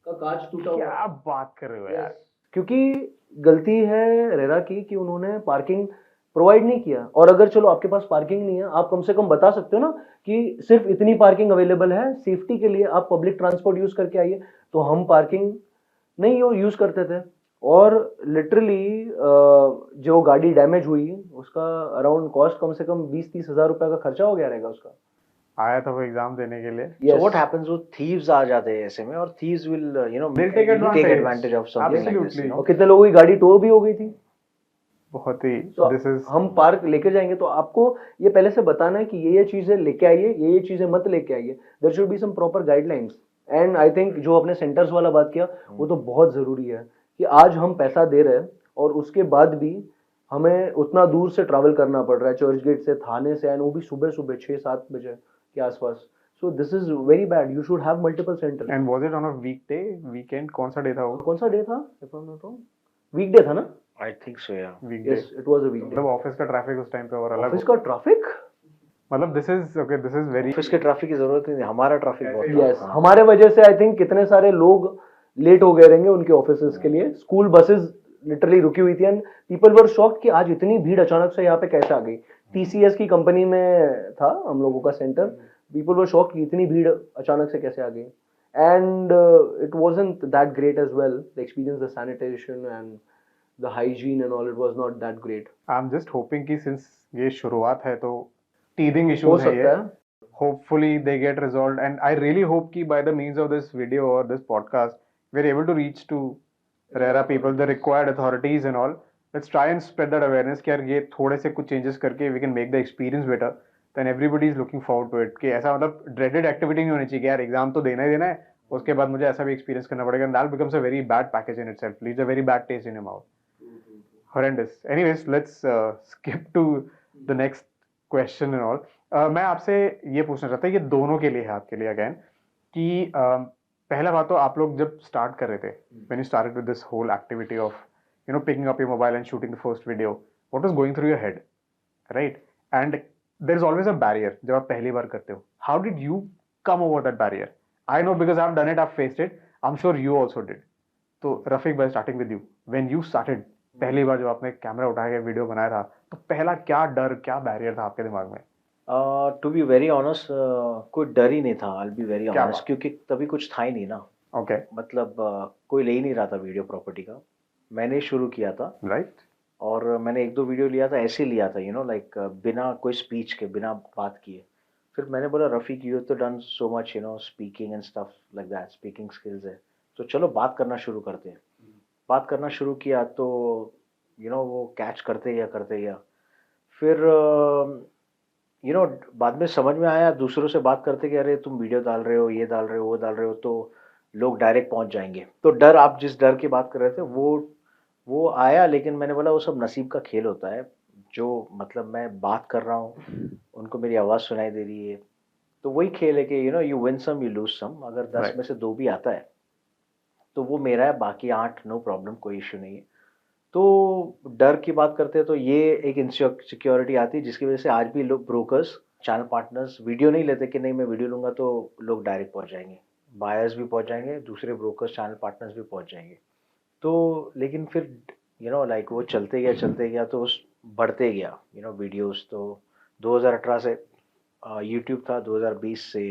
का कांच टूटा हुआ है। क्या बात कर रहे हो यार। क्योंकि गलती है रेरा की कि उन्होंने पार्किंग प्रोवाइड नहीं किया, और अगर चलो आपके पास पार्किंग नहीं है, आप कम से कम बता सकते हो ना कि सिर्फ इतनी पार्किंग अवेलेबल है, सेफ्टी के लिए आप पब्लिक ट्रांसपोर्ट यूज करके आइए। तो हम पार्किंग नहीं यूज करते थे, और लिटरली जो गाड़ी डैमेज हुई उसका अराउंड कॉस्ट कम से कम 20-30 हजार रुपए का खर्चा हो गया रहेगा उसका। आया था वो एग्जाम देने के लिए। सो व्हाट हैपेंस, वो थीव्स आ जाते हैं ऐसे में, और thieves will They'll take advantage. Of something like this, Absolutely. और कितने लोगों की गाड़ी टो भी हो गई थी। बहुत ही तो दिस इज हम पार्क लेके जाएंगे तो आपको ये पहले से बताना है कि ये चीजें लेके आइए, ये चीजें मत लेके आइए। There should be some proper guidelines, and I think जो आपने सेंटर्स वाला बात किया वो तो बहुत जरूरी है कि आज हम पैसा दे रहे हैं और उसके बाद भी हमें उतना दूर से ट्रैवल करना पड़ रहा है, चर्च गेट से, थाने से, एंड वो भी सुबह सुबह 6-7 बजे के आसपास। So this is very bad, you should have multiple centre. And was it on a weekday, weekend, कौन सा डे था वो? कौन सा डे था? If I am not wrong, weekday था ना? I think so, yeah weekday. Yes, it was a weekday. मतलब ऑफिस का ट्रैफिक उस टाइम पे और अलग ऑफिस का ट्रैफिक, मतलब this is okay, this is very office के ट्रैफिक की जरूरत नहीं, हमारा ट्रैफिक बहुत था। यस, हमारे वजह से आई थिंक कितने सारे लोग लेट हो गए रहेंगे उनके ऑफिसेस के लिए। स्कूल बसेस लिटरली रुकी हुई थी, एंड पीपल वर शॉक्ड कि आज इतनी भीड़ अचानक से यहाँ पे कैसे आ गई। टीसीएस की कंपनी में था हम लोगों का सेंटर, पीपल वर शॉक्ड कि इतनी भीड़ अचानक से कैसे आ गई, and it wasn't that great as well, the experience, the sanitation and the hygiene and all, it was not that great. I am just hoping कि सिंस ये शुरुआत है तो टीदिंग हो इश्यूज है सकता ये, है hopefully they get resolved, and I really hope कि by the means of this video or this podcast we're able to reach to RERA people, the required authorities and all. Let's try and spread that awareness कि यार ये थोड़े से कुछ changes करके we can make the experience better, then everybody is looking forward to it। कि ऐसा मतलब dreaded activity नहीं होनी चाहिए कि यार एग्जाम तो देना ही देना है, उसके बाद मुझे ऐसा भी एक्सपीरियंस करना पड़ेगा, and that becomes a very bad package in itself, leaves a very bad taste in your mouth, horrendous। Anyways, let's skip to the next question and all। मैं आपसे ये पूछना चाहता हूँ, ये दोनों के लिए है, आपके लिए अगेन, कि पहला बात तो आप लोग जब स्टार्ट कर रहे थे, when you started with this whole activity of picking up your mobile and shooting the first video, what was going through your head, right? And there is always a barrier जब आप पहली बार करते हो। How did you come over that barrier? I know because I have done it, I have faced it, I am sure you also did. तो रफीक भाई, starting with you, when you started, पहली बार जब आपने कैमरा उठा के video बनाया था, तो पहला क्या डर, क्या बैरियर था आपके दिमाग में? टू बी वेरी ऑनेस्ट, कोई डर ही नहीं था, आई बी वेरी क्या ऑनेस्ट, बात? क्योंकि तभी कुछ था ही नहीं ना, ओके, मतलब कोई ले ही नहीं रहा था वीडियो प्रॉपर्टी का। मैंने शुरू किया था, राइट। और मैंने 1-2 वीडियो लिया था, ऐसे ही लिया था, लाइक बिना कोई स्पीच के, बिना बात किए। फिर मैंने बोला रफीक, यू तो done so much speaking and stuff like that, speaking skills है, तो चलो बात करना शुरू करते हैं। बात करना शुरू किया तो वो कैच करते गया। फिर बाद में समझ में आया, दूसरों से बात करते कि अरे तुम वीडियो डाल रहे हो, ये डाल रहे हो, वो डाल रहे हो, तो लोग डायरेक्ट पहुंच जाएंगे। तो डर, आप जिस डर की बात कर रहे थे वो आया, लेकिन मैंने बोला वो सब नसीब का खेल होता है। जो मतलब मैं बात कर रहा हूँ, उनको मेरी आवाज़ सुनाई दे रही है, तो वही खेल है कि you win some you lose some. अगर 10 Right. में से 2 भी आता है तो वो मेरा है, बाकी 8 नो प्रॉब्लम, कोई इश्यू नहीं है। तो डर की बात करते हैं तो ये एक इनसिक्योरिटी आती है, जिसकी वजह से आज भी लोग, ब्रोकर्स, चैनल पार्टनर्स वीडियो नहीं लेते कि नहीं मैं वीडियो लूंगा तो लोग डायरेक्ट पहुंच जाएंगे। बायर्स भी पहुंच जाएंगे, दूसरे ब्रोकर्स चैनल पार्टनर्स भी पहुंच जाएंगे। तो लेकिन फिर लाइक वो चलते गया तो उस बढ़ते गया वीडियोस। तो 2018 से यूट्यूब था, 2020 से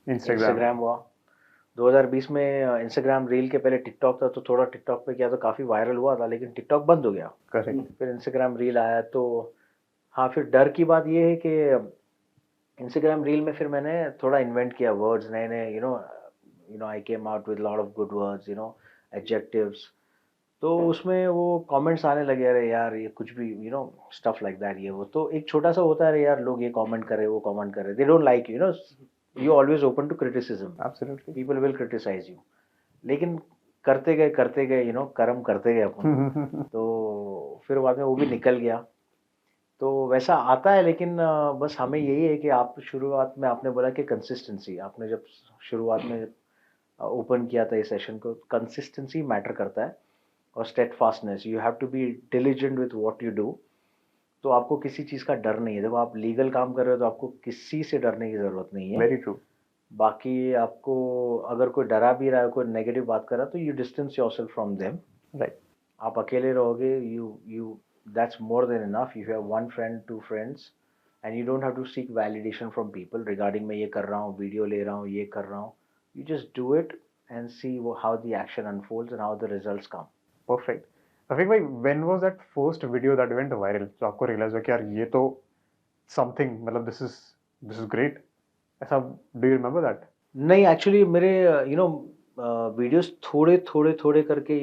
इंस्टाग्राम हुआ। 2020 में इंस्टाग्राम रील के पहले टिकटॉक था, तो थोड़ा टिकटॉक पे किया तो काफ़ी वायरल हुआ था, लेकिन टिकटॉक बंद हो गया। करेक्ट। फिर इंस्टाग्राम रील आया। तो हाँ, फिर डर की बात ये है कि इंस्टाग्राम रील में फिर मैंने थोड़ा इन्वेंट किया वर्ड्स नए नए, I came out with lot of good words, adjectives. तो उसमें वो कमेंट्स आने लगे, अरे यार ये कुछ भी स्टफ लाइक दैट, ये वो। तो एक छोटा सा होता है, अरे यार लोग ये कमेंट करे, वो कमेंट करे, they don't like you always open to criticism, absolutely. People will criticise you. लेकिन करते गए कर्म करते गए अपन। तो फिर बाद में वो भी निकल गया। तो वैसा आता है, लेकिन बस हमें यही है कि आप शुरुआत में आपने बोला कि कंसिस्टेंसी, आपने जब शुरुआत में ओपन किया था इस सेशन को, कंसिस्टेंसी मैटर करता है और steadfastness. You have to be diligent with what you do. तो आपको किसी चीज़ का डर नहीं है। जब आप लीगल काम कर रहे हो तो आपको किसी से डरने की ज़रूरत नहीं है। Very true. बाकी आपको अगर कोई डरा भी रहा है, कोई नेगेटिव बात कर रहा है, तो you distance yourself from them. Right. आप अकेले रहोगे, you that's more than enough. If you have one friend, two friends, and you don't have to seek validation from people regarding मैं ये कर रहा हूँ, वीडियो ले रहा हूँ, ये कर रहा हूँ, you just do it and see how the action unfolds and how the results come. Perfect. Rafiq भाई, when was that first video that went viral? तो आपको रियलाइज हुआ कि यार ये तो something, मतलब this is great, ऐसा do you remember that? नहीं, एक्चुअली मेरे वीडियोस थोड़े करके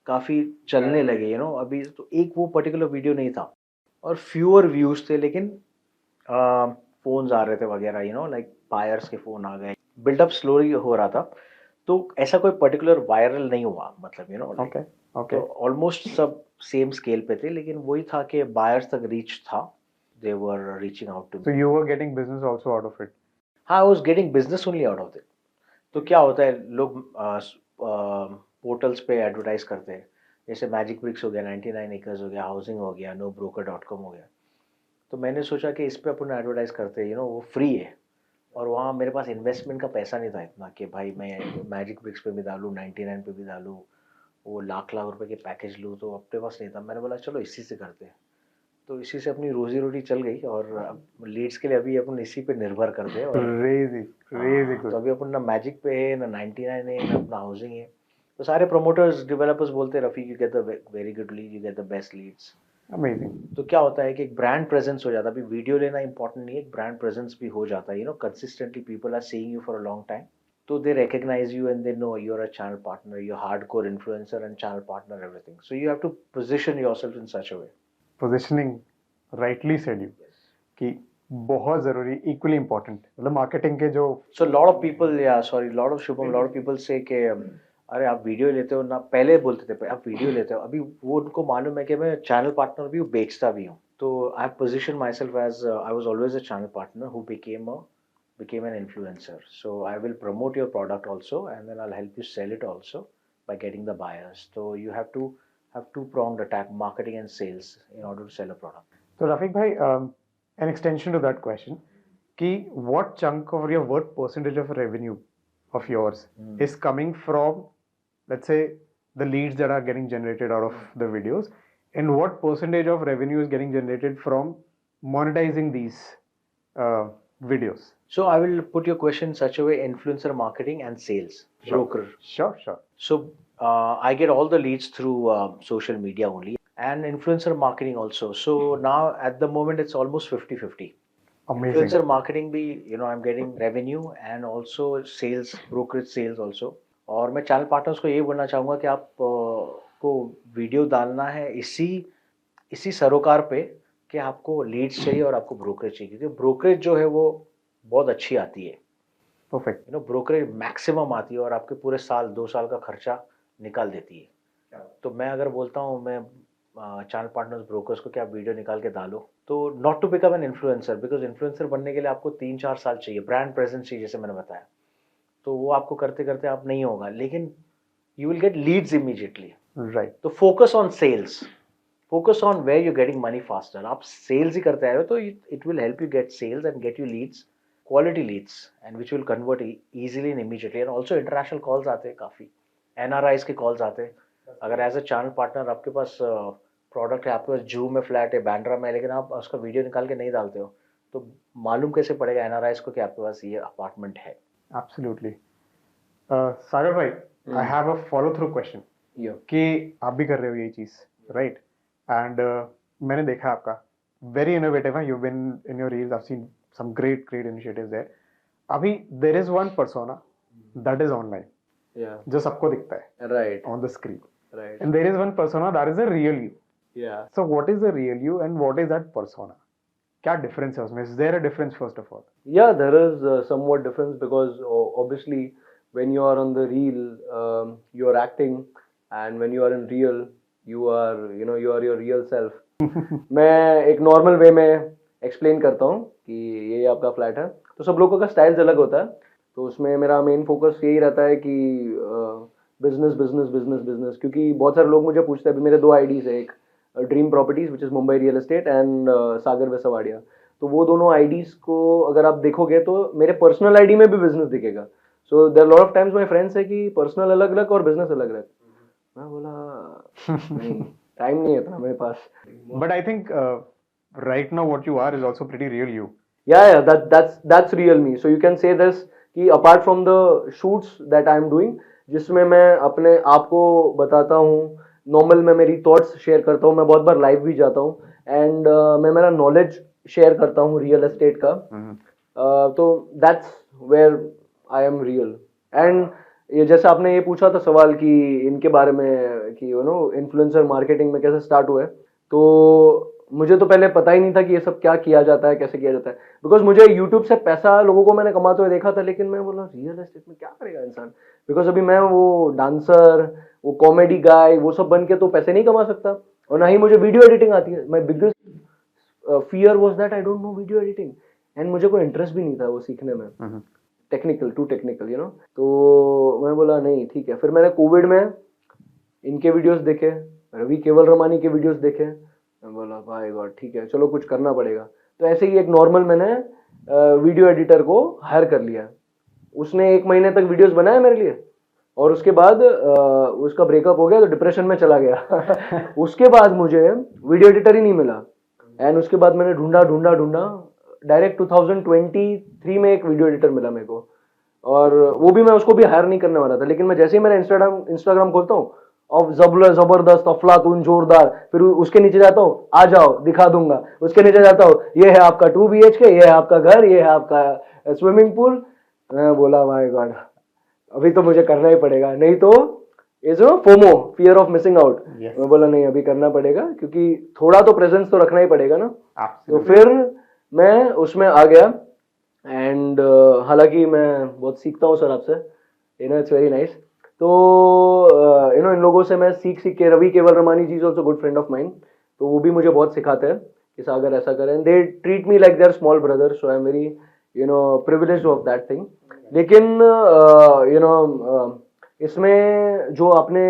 काफ़ी चलने लगे। अभी तो एक वो पर्टिकुलर वीडियो नहीं था और फ्यूअर व्यूज थे, लेकिन फोन्स आ रहे थे वगैरह, लाइक बायर्स के फ़ोन आ गए, बिल्डअप स्लोली हो रहा था। तो ऐसा कोई पर्टिकुलर वायरल नहीं हुआ, मतलब ओके तो ऑलमोस्ट सब सेम स्केल पे थे, लेकिन वही था कि बायर्स तक रीच था, they were reaching out to So you were getting business also out of it? हाँ, I was getting business only out of it. तो क्या होता है, लोग पोर्टल्स पे एडवर्टाइज करते हैं, जैसे मैजिक ब्रिक्स हो गया, 99 एकर्स हो गया, हाउसिंग हो गया, nobroker.com हो गया। तो मैंने सोचा कि इस पे अपन एडवर्टाइज करते हैं, वो फ्री है। और वहाँ मेरे पास इन्वेस्टमेंट का पैसा नहीं था इतना कि भाई मैं मैजिक ब्रिक्स पे भी डालूँ, 99 पे भी डालूँ, वो लाख रुपए के पैकेज लूँ, तो अपने पास नहीं था। मैंने बोला चलो इसी से करते हैं। तो इसी से अपनी रोजी रोटी चल गई, और लीड्स के लिए अभी अपन इसी पे निर्भर करते हैं। और Crazy तो good. अभी अपन ना मैजिक पे है, ना 99 है, ना अपना हाउसिंग है। तो सारे प्रमोटर्स, डेवलपर्स बोलते हैं, Rafiq you get the very good lead, you get the best leads. Amazing. तो क्या होता है कि एक ब्रांड प्रेजेंस हो जाता है। अभी वीडियो लेना इंपॉर्टेंट नहीं है, एक ब्रांड प्रेजेंस भी हो जाता है। Consistently people are seeing you for a long time, तो they recognise you and they know you are a channel partner, you are hardcore influencer and channel partner, everything. So you have to position yourself in such a way. Positioning, rightly said you, कि बहुत जरूरी, equally important, मतलब marketing के जो So lot of people, lot of Shubham, lot of people say कि अरे आप video लेते हो ना, पहले बोलते थे आप वीडियो लेते हो, अभी वो उनको मालूम है कि मैं चैनल पार्टनर भी हूँ, बेचता भी हूँ। तो I position myself as I was always a channel partner who became an influencer. So I will promote your product also, and then I'll help you sell it also by getting the buyers. So you have to have two-pronged attack, marketing and sales, in order to sell a product. तो रफीक भाई, an extension to that question, कि what chunk of your, what percentage of revenue of yours is coming from, let's say, the leads that are getting generated out of the videos, and what percentage of revenue is getting generated from monetizing these videos? So I will put your question in such a way: influencer marketing and sales, broker. Sure. So I get all the leads through social media only, and influencer marketing also. So now at the moment it's almost 50-50. Amazing. Influencer marketing भी I'm getting revenue and also sales, brokerage sales also. और मैं channel partners को ये बोलना चाहूँगा कि आप को वीडियो डालना है इसी सरोकार पे कि आपको लीड्स चाहिए और आपको ब्रोकरेज चाहिए, क्योंकि ब्रोकरेज जो है वो बहुत अच्छी आती है। Perfect. ब्रोकरेज मैक्सिमम आती है और आपके पूरे साल 2 साल का खर्चा निकाल देती है। तो मैं अगर बोलता हूँ, मैं चैनल पार्टनर्स ब्रोकर्स को कि आप वीडियो निकाल के डालो, तो not to become an influencer, because influencer बनने के लिए आपको 3-4 साल चाहिए, ब्रांड प्रेजेंस चाहिए, जैसे मैंने बताया। तो वो आपको करते करते आप नहीं होगा, लेकिन you will get leads immediately. Right. तो focus on sales, focus on where you getting money faster. आप सेल्स ही करते आए हो तो it will help you get sales and get you leads quality leads and which will convert easily and immediately. And also international calls आते हैं काफ़ी, NRIs के calls आते हैं. अगर एज अ चैनल पार्टनर आपके पास प्रोडक्ट है, आपके पास जू में फ्लैट है, बैंड्रा में, लेकिन आप उसका वीडियो निकाल के नहीं डालते हो, तो मालूम कैसे पड़ेगा NRIs को कि आपके पास ये अपार्टमेंट है. Absolutely. सागर भाई, I have a follow through question कि आप भी कर रहे हो यही चीज़, right? And मैंने देखा आपका very innovative है. You've been in your reels. I've seen some great initiatives there. अभी there is one persona that is online, Yeah. जो सबको दिखता है Right. on the screen, Right. and there is one persona that is a real you. Yeah. So what is the real you and what is that persona? क्या difference है उसमें? Is there a difference first of all? Yeah, there is somewhat difference because obviously when you are on the reel, you are acting, and when you are in real, you are your real self. मैं एक normal way में explain करता हूँ कि ये आपका flat है, तो सब लोगों का स्टाइल्स अलग होता है. तो उसमें मेरा मेन फोकस यही रहता है कि बिजनेस बिजनेस बिजनेस बिजनेस, क्योंकि बहुत सारे लोग मुझे पूछते हैं. अभी मेरे 2 आईडीज है, एक Dream Properties which is Mumbai real estate and Sagar Veswadia. तो वो दोनों आईडीज को अगर आप देखोगे तो मेरे पर्सनल आईडी में भी बिजनेस दिखेगा. So there lot of times my friends है कि पर्सनल अलग अलग और बिजनेस अलग अलग. मैं बोला नहीं, टाइम नहीं है इतना मेरे पास. But I think right now what you are is also pretty real you. Yeah, that's real me. So you can say this कि apart from the shoots that I'm doing, जिसमें मैं अपने आप को बताता हूँ, नॉर्मल में मेरी थॉट्स शेयर करता हूँ, मैं बहुत बार लाइव भी जाता हूँ, एंड मैं मेरा नॉलेज शेयर करता हूँ रियल एस्टेट का. तो that's where I am real. And ये जैसे आपने ये पूछा था सवाल कि इनके बारे में कि इन्फ्लुएंसर मार्केटिंग में कैसे स्टार्ट हुआ है, तो मुझे तो पहले पता ही नहीं था कि ये सब क्या किया जाता है, कैसे किया जाता है. बिकॉज मुझे यूट्यूब से पैसा लोगों को मैंने कमाते हुए देखा था, लेकिन मैं बोला रियल एस्टेट में क्या करेगा इंसान. बिकॉज अभी मैं वो डांसर, वो कॉमेडी गाय, वो सब बन के तो पैसे नहीं कमा सकता, और ना ही मुझे वीडियो एडिटिंग आती है. My biggest fear was that I don't know video editing, and मुझे कोई इंटरेस्ट भी नहीं था वो सीखने में. टेक्निकल तो मैं बोला नहीं ठीक है. फिर मैंने कोविड में इनके वीडियोस देखे, रवि केवल रमानी के वीडियोस देखे. मैं बोला भाई गॉड ठीक है, चलो कुछ करना पड़ेगा. तो ऐसे ही एक नॉर्मल मैंने वीडियो एडिटर को हायर कर लिया. उसने 1 महीने तक वीडियोस बनाए मेरे लिए, और उसके बाद उसका ब्रेकअप हो गया तो डिप्रेशन में चला गया. उसके बाद मुझे वीडियो एडिटर ही नहीं मिला, एंड उसके बाद मैंने ढूंढा डायरेक्ट 2023 में एक वीडियो एडिटर मिला मेरे को, और वो भी मैं उसको भी हायर नहीं करने वाला था. लेकिन मैं जैसे ही मेरा इंस्टाग्राम खोलता हूँ, और जबरदस्त अफलातून जोरदार, फिर उसके नीचे जाता हूँ, आ जाओ दिखा दूंगा. उसके नीचे जाता हूँ, ये है आपका 2 BHK, ये है आपका घर, ये है आपका स्विमिंग पूल. मैं बोला माय गॉड, अभी तो मुझे करना ही पड़ेगा, नहीं तो ये जो FOMO, fear of missing out. मैं बोला नहीं, अभी करना पड़ेगा, क्योंकि थोड़ा तो प्रेजेंस तो रखना ही पड़ेगा ना. तो फिर मैं उसमें आ गया. एंड हालांकि मैं बहुत सीखता हूँ सर आपसे, इट्स वेरी नाइस. तो इन लोगों से मैं सीख के, Ravi Kewal Ramani ji is also good friend of mine, तो वो भी मुझे बहुत सिखाते हैं कि सागर ऐसा करें. They treat me like their small brother, so I am very privileged of that thing. लेकिन इसमें जो अपने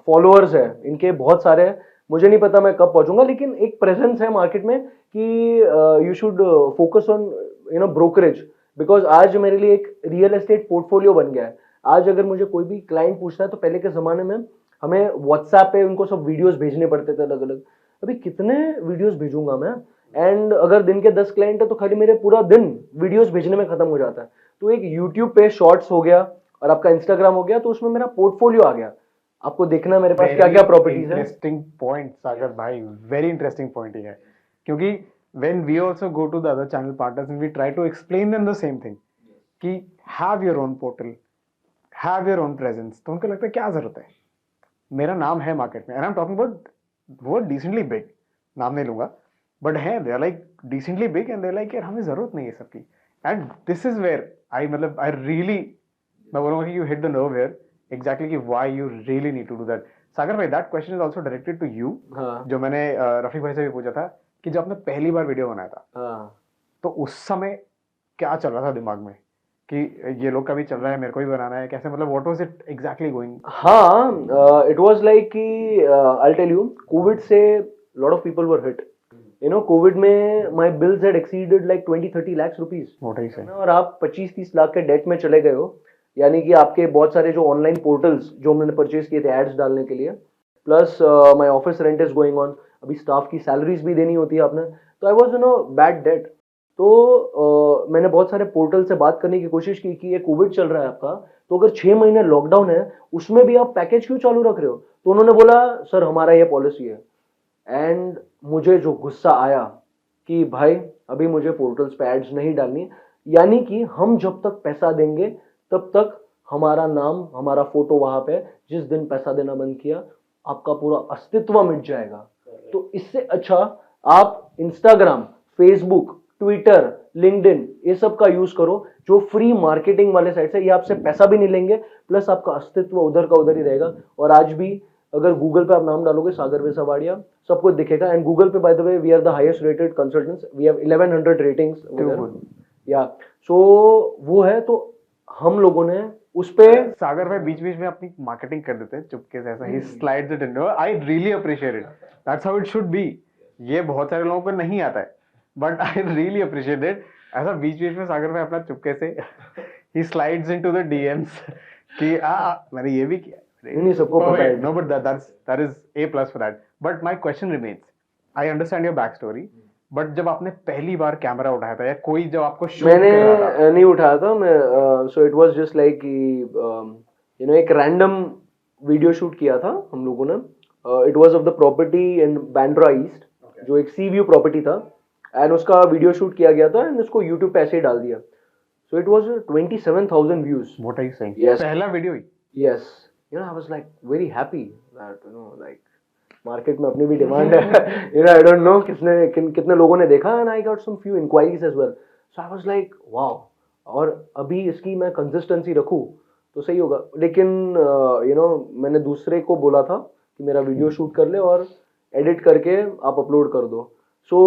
फॉलोअर्स हैं इनके बहुत सारे हैं. मुझे नहीं पता मैं कब पहुंचूंगा, लेकिन एक प्रेजेंस है मार्केट में कि you should focus on brokerage. Because आज मेरे लिए एक रियल एस्टेट पोर्टफोलियो बन गया है. आज अगर मुझे कोई भी क्लाइंट पूछता है, तो पहले के ज़माने में हमें व्हाट्सएप पे उनको सब वीडियोस भेजने पड़ते थे अलग अलग. अभी कितने वीडियोस भेजूंगा मैं, एंड अगर दिन के 10 क्लाइंट है तो खाली मेरे पूरा दिन वीडियोस भेजने में खत्म हो जाता है. तो एक यूट्यूब पे शॉर्ट्स हो गया और आपका इंस्टाग्राम हो गया, तो उसमें मेरा पोर्टफोलियो आ गया. आपको देखना मेरे पास क्या क्या प्रॉपर्टीज है. इंटरेस्टिंग पॉइंट सागर भाई, वेरी इंटरेस्टिंग पॉइंट है, क्योंकि when we also go to the other channel partners and we try to explain them the same thing कि have your own portal, have your own presence, तो उनको लगता है क्या जरूरत है, मेरा नाम है मार्केट में, and I'm talking about वो decently big, नाम नहीं लूंगा, but है they are like decently big and they're like यार हमें जरूरत नहीं है सबकी. and this is where I really मैं बोलूँगा कि you hit the nerve here exactly कि why you really need to do that. सागर भाई, that question is also directed to you. हाँ. जो मैंने रफीक भाई से भी पूछा था कि जब आपने पहली बार वीडियो बनाया था, हाँ. तो उस समय क्या चल रहा था दिमाग में कि ये लोग का भी चल रहा है, मेरे को भी बनाना है, कैसे, मतलब what was it exactly going? हाँ, इट वाज लाइक कि आई टेल यू, कोविड से lot of people were hit, Covid में my bills had exceeded like 20-30 lakh rupees, What are you saying? और आप 25-30 लाख के डेट में चले गए हो, यानी कि आपके बहुत सारे जो ऑनलाइन पोर्टल्स जो हमने परचेज किए थे एड्स डालने के लिए, plus my office rent is going on, अभी स्टाफ की सैलरीज भी देनी होती है आपने, तो आई वाज बैड डेट। तो मैंने बहुत सारे पोर्टल से बात करने की कोशिश की कि ये कोविड चल रहा है आपका, तो अगर 6 महीने लॉकडाउन है उसमें भी आप पैकेज क्यों चालू रख रहे हो? तो उन्होंने बोला सर हमारा ये पॉलिसी है। एंड मुझे जो गुस्सा आया कि भाई अभी मुझे पोर्टल्स पे एड्स नहीं डालनी, यानी कि हम जब तक पैसा देंगे तब तक हमारा नाम, हमारा फोटो वहां पे, जिस दिन पैसा देना बंद किया आपका पूरा अस्तित्व मिट जाएगा। तो इससे अच्छा आप इंस्टाग्राम, फेसबुक, ट्विटर, लिंक्डइन ये सब का यूज करो, जो फ्री मार्केटिंग वाले साइट से, ये आपसे पैसा भी नहीं लेंगे, प्लस आपका अस्तित्व उधर का उधर ही रहेगा। और आज भी अगर गूगल पे आप नाम डालोगे सागर वेसावाड़िया, सब कुछ दिखेगा। एंड गूगल पे by the way we are the highest rated consultants, we have 1100 ratings yeah, so वो है। तो हम लोगों ने उस पे सागर भाई बीच बीच में अपनी मार्केटिंग कर देते हैं चुपके से, ऐसा ही slides it in. I really appreciate it, that's how it should be. ये बहुत सारे लोगों को नहीं आता है, but I really appreciate it. ऐसा बीच बीच में सागर भाई अपना चुपके से ही स्लाइड्स इनटू द डीएम्स कि मैंने ये भी किया। नहीं, सबको पता है। No, but that is A plus for that. But my question remains. I understand your backstory. But जब आपने पहली बार कैमरा उठाया था या कोई जब आपको शूट कर रहा था? मैंने नहीं उठाया था मैं, so it was just like एक रैंडम वीडियो शूट किया था हम लोगों ने। It was of the property in Bandra east, जो एक सी व्यू प्रॉपर्टी था, एंड उसका वीडियो शूट किया गया था एंड उसको यूट्यूब पे ऐसे ही डाल दिया। So it was 27,000 views. What are you saying? Yes. पहला video he? Yes, I was like very happy that like market में अपनी भी डिमांड है। आई डोंट नो कितने लोगों ने देखा, and I got some few enquiries as well. So I was like wow, और अभी इसकी मैं कंसिस्टेंसी रखूं तो सही होगा। लेकिन मैंने दूसरे को बोला था कि मेरा वीडियो शूट कर ले और एडिट करके आप अपलोड कर दो। So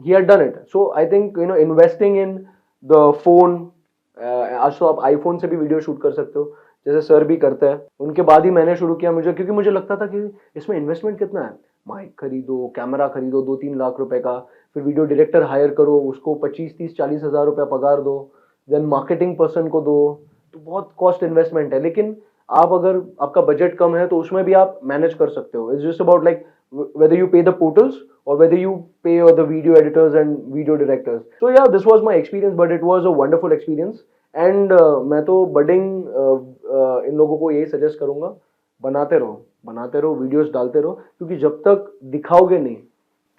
he had done it. So I think investing in the phone, आज तो आप आईफोन से भी वीडियो शूट कर सकते हो, जैसे सर भी करते हैं। उनके बाद ही मैंने शुरू किया, क्योंकि मुझे लगता था कि इसमें इन्वेस्टमेंट कितना है, माइक खरीदो, कैमरा खरीदो 2-3 लाख रुपए का, फिर वीडियो डायरेक्टर हायर करो, उसको 25-30-40 हज़ार रुपया पगार दो, देन मार्केटिंग पर्सन को दो, तो बहुत कॉस्ट इन्वेस्टमेंट है। लेकिन आप अगर आपका बजट कम है तो उसमें भी आप मैनेज कर सकते हो। It's just about like whether you pay the portals or whether you pay the video editors and video directors. So yeah, this was my experience, but it was a wonderful experience. And मैं तो budding इन लोगों को यही suggest करूंगा, बनाते रहो, videos डालते रहो, क्योंकि जब तक दिखाओगे नहीं,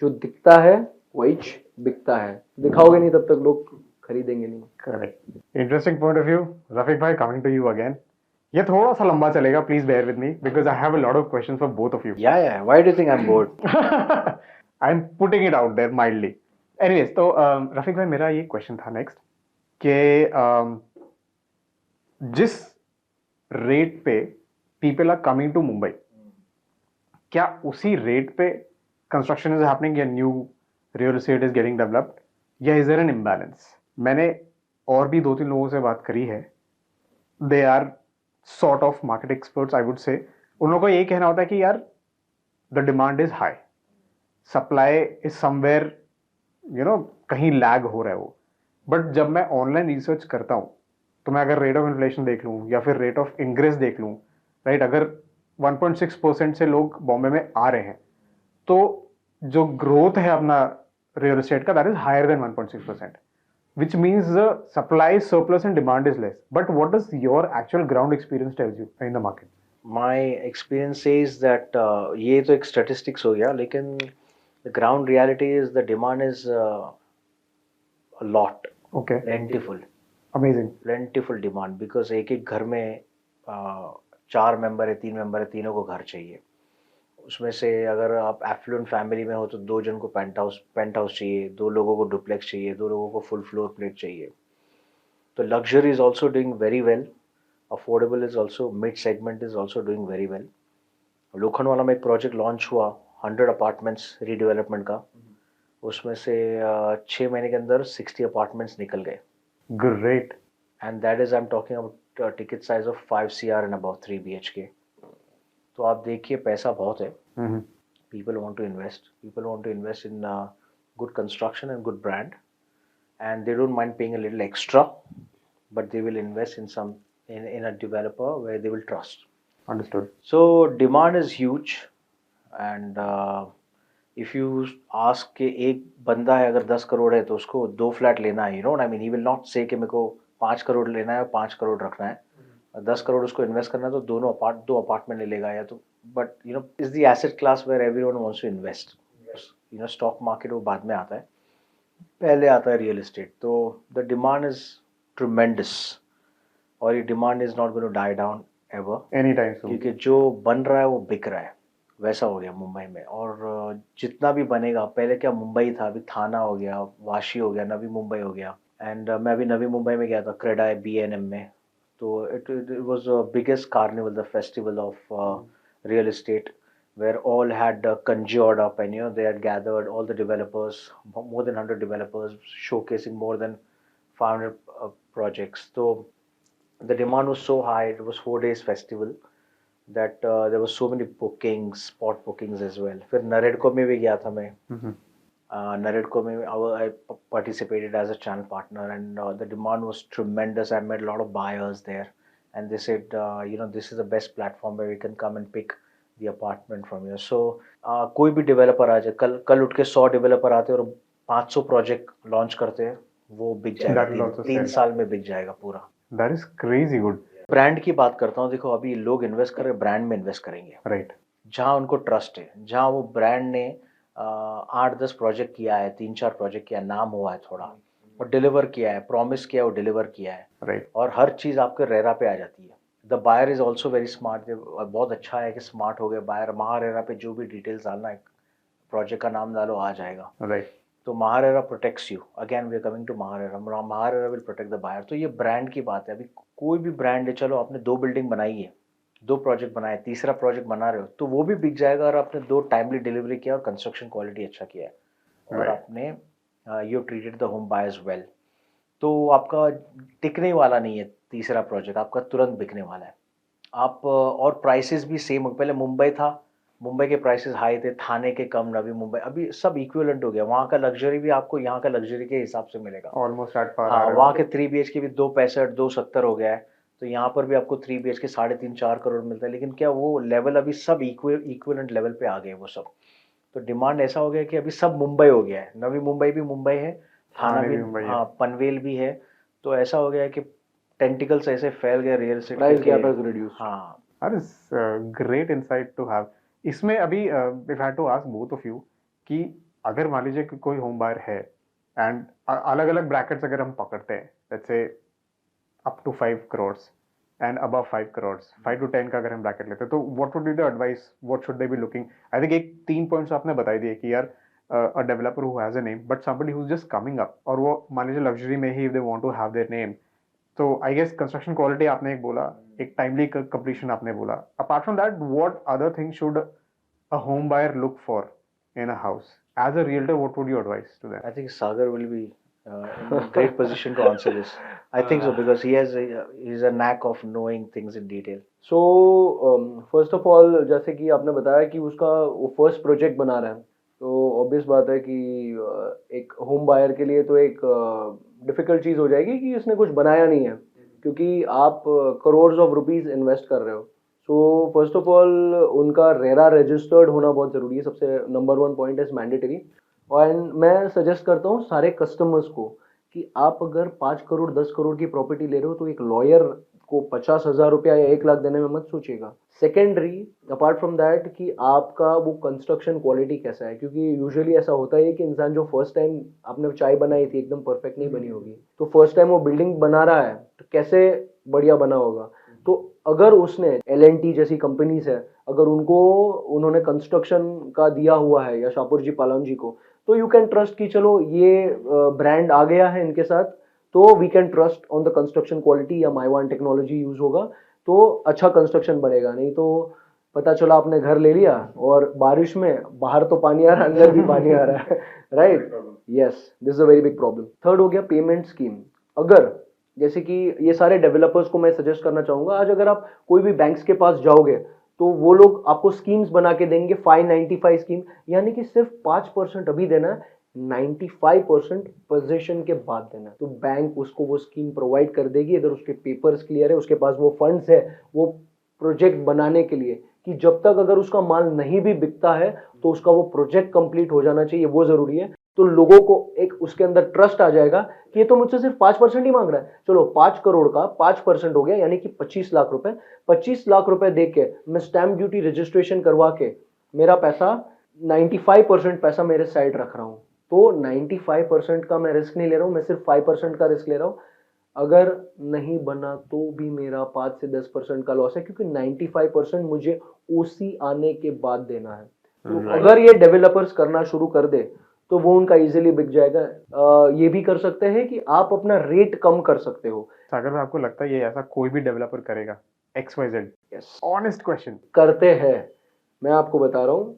जो दिखता है वही बिकता है, दिखाओगे नहीं तब तक लोग खरीदेंगे नहीं। Correct, interesting point of view. Rafiq भाई, कमिंग टू यू अगेन। ये थोड़ा सा लंबा चलेगा, please bear with me because I have a lot of questions for both of you. Yeah. Why do you think I'm bored? I am putting it out there mildly. Anyways, तो रफीक भाई मेरा ये question था next कि जिस rate पे people are coming to Mumbai, क्या उसी रेट पे कंस्ट्रक्शन इज हैपनिंग या new real estate is getting developed, या इज देयर एन इम्बैलेंस? मैंने और भी 2-3 लोगों से बात करी है, they are sort of market experts I would say. उन लोगों का यही कहना होता है कि यार the demand is high, supply is somewhere कहीं लैग हो रहा है वो। बट जब मैं ऑनलाइन रिसर्च करता हूँ तो मैं अगर रेट ऑफ इन्फ्लेशन देख लूँ या फिर रेट ऑफ इंक्रीज देख लूँ, राइट, अगर 1.6% से लोग बॉम्बे में आ रहे हैं तो जो ग्रोथ है अपना real estate, that is higher than 1.6%, which means the supply is surplus and demand is less. But what does your actual ground experience tells you in the market? My experience says that ये तो एक statistics हो गया, लेकिन the ground reality is the demand is a lot. Okay. Plentiful. Amazing. Plentiful demand, because एक घर में 4 member है, 3 मेंबर है, तीनों को घर चाहिए। उसमें से अगर आप एफ्लुएंट फैमिली में हो तो 2 जन को पेंट हाउस चाहिए, 2 लोगों को डुप्लेक्स चाहिए, 2 लोगों को फुल फ्लोर प्लेट चाहिए। तो luxury is also doing very well, affordable is also, mid segment is also doing very well. Lokhandwala में एक प्रोजेक्ट लॉन्च हुआ 100 अपार्टमेंट्स रीडेवलपमेंट का, उसमें से 6 महीने के अंदर 60 अपार्टमेंट्स निकल गए। Great. And that is I am talking about ticket size of 5 CR and about 3 BHK। तो आप देखिए पैसा बहुत है, people want to invest. People want to invest in good construction and good brand, and they don't mind paying a little extra, but they will invest in some in a developer where they will trust. Understood. So demand is huge, and if you ask कि एक बंदा है अगर 10 करोड़ है तो उसको 2 flat लेना है, you know what I mean, he will not say कि मेरे को 5 करोड़ लेना है और 5 करोड़ रखना है, 10 करोड़ उसको इन्वेस्ट करना है तो दो अपार्टमेंट ले लेगा या तो, but you know is the asset class where everyone wants to invest. You know stock market वो बाद में आता है, पहले आता है रियल एस्टेट. तो द डिमांड इज ट्रिमेंडस, और ये demand is not going to die down ever, any time soon. क्योंकि जो बन रहा है वो बिक रहा है. वैसा हो गया मुंबई में, और जितना भी बनेगा, पहले क्या मुंबई था, अभी थाना हो गया, वाशी हो गया, नवी मुंबई हो गया. एंड मैं अभी नवी मुंबई में गया था, क्रेडाई BNM में. तो it was the biggest carnival, the festival of real estate, where all had conjured up, and you know they had gathered all the developers, more than 100 developers, showcasing more than 500 projects. So the demand was so high. It was 4 days festival that there was so many bookings, spot bookings as well. फिर नरेडको में भी गया था मैं. Naredco में I participated as a channel partner, and the demand was tremendous. I met a lot of buyers there, and they said, you know, this is the best platform where we can come and pick the apartment from you. So कोई भी developer आ जाए, कल उठ के 100 developer आते हैं और 500 project launch करते हैं, वो बिक जाएगा, 3 साल में बिक जाएगा पूरा. That is crazy good. Brand की बात करता हूँ, देखो अभी लोग इन्वेस्ट कर रहे हैं, ब्रांड में इन्वेस्ट करेंगे. Right. जहाँ उनको ट्रस्ट है, जहाँ वो ब्रांड ने 8-10 प्रोजेक्ट किया है, 3-4 प्रोजेक्ट किया, नाम हुआ है थोड़ा, और डिलीवर किया है, प्रॉमिस किया है, वो डिलीवर किया है, Right. और हर चीज़ आपके रेरा पे आ जाती है. The buyer is also very smart. बहुत अच्छा है कि स्मार्ट हो गए बायर. महारेरा पे जो भी डिटेल्स डालना है, प्रोजेक्ट का नाम डालो, आ जाएगा. Right. तो MahaRERA protects you. Again we are coming to MahaRERA. MahaRERA will protect the buyer. तो ये ब्रांड की बात है. अभी कोई भी ब्रांड है, चलो आपने 2 बिल्डिंग बनाई है, 2 प्रोजेक्ट बनाए, तीसरा प्रोजेक्ट बना रहे हो, तो वो भी बिक जाएगा अगर आपने 2 टाइमली डिलीवरी किया और कंस्ट्रक्शन क्वालिटी अच्छा किया है, और Right. आपने you treated the home buyers well. तो आपका टिकने वाला नहीं है तीसरा प्रोजेक्ट, आपका तुरंत बिकने वाला है. आप और प्राइसेस भी सेम. पहले मुंबई था, मुंबई के प्राइसेस हाई थे, थाने के कम, नवी मुंबई, अभी सब इक्विवेलेंट हो गया. वहाँ का लग्जरी भी आपको यहाँ का लग्जरी के हिसाब से मिलेगा. Almost at par. हाँ, वहाँ के 3 BHK भी 265, 270 हो गया है. तो यहाँ पर भी आपको 3 BHK 3.5-4 करोड़ मिलता है. लेकिन क्या वो लेवल अभी सब इक्विवेलेंट लेवल पे आ गए वो सब. तो डिमांड ऐसा हो गया कि अभी सब मुंबई हो गया है. नवी मुंबई भी मुंबई है, थाना भी, हाँ, पनवेल भी है. तो ऐसा हो गया है कि टेंटिकल्स ऐसे फैल गए real estate. Price gap has reduced. हाँ. That is great insight to have. इसमें अभी if I had to ask both of you कि अगर मान लीजिए कि कोई होम बायर है एंड अलग अलग ब्रैकेट्स अगर हम पकड़ते हैं, let's say up to 5 crores and above 5 crores, 5 to 10 का अगर हम ब्रैकेट लेते हैं, तो what would be the advice, what should they be looking? I think एक 3 points आपने बताई दिए कि यार a developer who has a name but somebody who's just coming up, और वो मान लीजिए लग्जरी में ही if they want to have their name, तो आई गेस कंस्ट्रक्शन क्वालिटी आपने एक बोला, एक टाइमली कंप्लीशन आपने बोला. Apart from that, what other thing should a home buyer look for in a house? As a realtor, what would you advice to them? I think Sagar will be in a great position to answer this. I think so, because he's a knack of knowing things in detail. So first of all, जैसे कि आपने बताया कि उसका वो first project बना रहा है, तो ऑब्वियस बात है कि एक होम बायर के लिए तो एक डिफ़िकल्ट चीज़ हो जाएगी कि उसने कुछ बनाया नहीं है, क्योंकि आप करोड़ ऑफ रुपीस इन्वेस्ट कर रहे हो. सो फर्स्ट ऑफ ऑल उनका रेरा रजिस्टर्ड होना बहुत ज़रूरी है. सबसे number 1 point is mandatory. And मैं सजेस्ट करता हूँ सारे कस्टमर्स को कि आप अगर 5 करोड़ 10 करोड़ की प्रॉपर्टी ले रहे हो, तो एक लॉयर को 50,000 रुपया या 1 लाख देने में मत सोचिएगा. सेकेंडरी, अपार्ट फ्रॉम दैट, कि आपका वो कंस्ट्रक्शन क्वालिटी कैसा है, क्योंकि यूजुअली ऐसा होता है कि इंसान जो फर्स्ट टाइम आपने चाय बनाई थी एकदम परफेक्ट नहीं बनी होगी, तो फर्स्ट टाइम वो बिल्डिंग बना रहा है तो कैसे बढ़िया बना होगा. तो अगर उसने L&T जैसी कंपनीज है, अगर उन्होंने कंस्ट्रक्शन का दिया हुआ है, या शाहपुर जी पालाम जी को, तो यू कैन ट्रस्ट कि चलो ये ब्रांड आ गया है इनके साथ, तो we can trust on the construction quality, या माइवान टेक्नोलॉजी यूज होगा तो अच्छा कंस्ट्रक्शन बनेगा. नहीं तो पता चला आपने घर ले लिया और बारिश में बाहर तो पानी आ रहा है, अंदर भी पानी आ रहा है. Right, yes, this is a very big problem. Third हो गया पेमेंट स्कीम. अगर जैसे कि ये सारे डेवलपर्स को मैं सजेस्ट करना चाहूंगा, आज अगर आप कोई भी बैंक्स के पास जाओगे तो वो लोग आपको स्कीम्स बना के देंगे 595 स्कीम, यानी कि सिर्फ 5% अभी देना है, 95% पोजीशन के बाद देना है। तो बैंक उसको वो स्कीम प्रोवाइड कर देगी अगर उसके पेपर्स क्लियर है, उसके पास वो फंड्स है वो प्रोजेक्ट बनाने के लिए, कि जब तक अगर उसका माल नहीं भी बिकता है तो उसका वो प्रोजेक्ट कंप्लीट हो जाना चाहिए, वो जरूरी है। तो लोगों को एक उसके अंदर ट्रस्ट आ जाएगा कि ये तो मुझसे सिर्फ 5% ही मांग रहा है, चलो 5 करोड़ का 5% हो गया, यानी कि 25 लाख रुपए। 25 लाख रुपए दे के मैं स्टैंप ड्यूटी रजिस्ट्रेशन करवा के मेरा पैसा 95% पैसा मेरे साइड रख रहा हूं। तो 95% का मैं रिस्क नहीं ले रहा हूं, मैं सिर्फ 5% का रिस्क ले रहा हूं। अगर नहीं बना तो भी मेरा 5 से 10% का लॉस है, क्योंकि 95% मुझे ओसी आने के बाद देना है। तो अगर ये डेवलपर्स करना शुरू कर दे तो वो उनका इजीली बिक जाएगा। ये भी कर सकते हैं कि आप अपना रेट कम कर सकते हो। सागर में आपको लगता है ये ऐसा कोई भी डेवलपर करेगा XYZ? Yes, honest question. करते हैं। मैं आपको बता रहा हूँ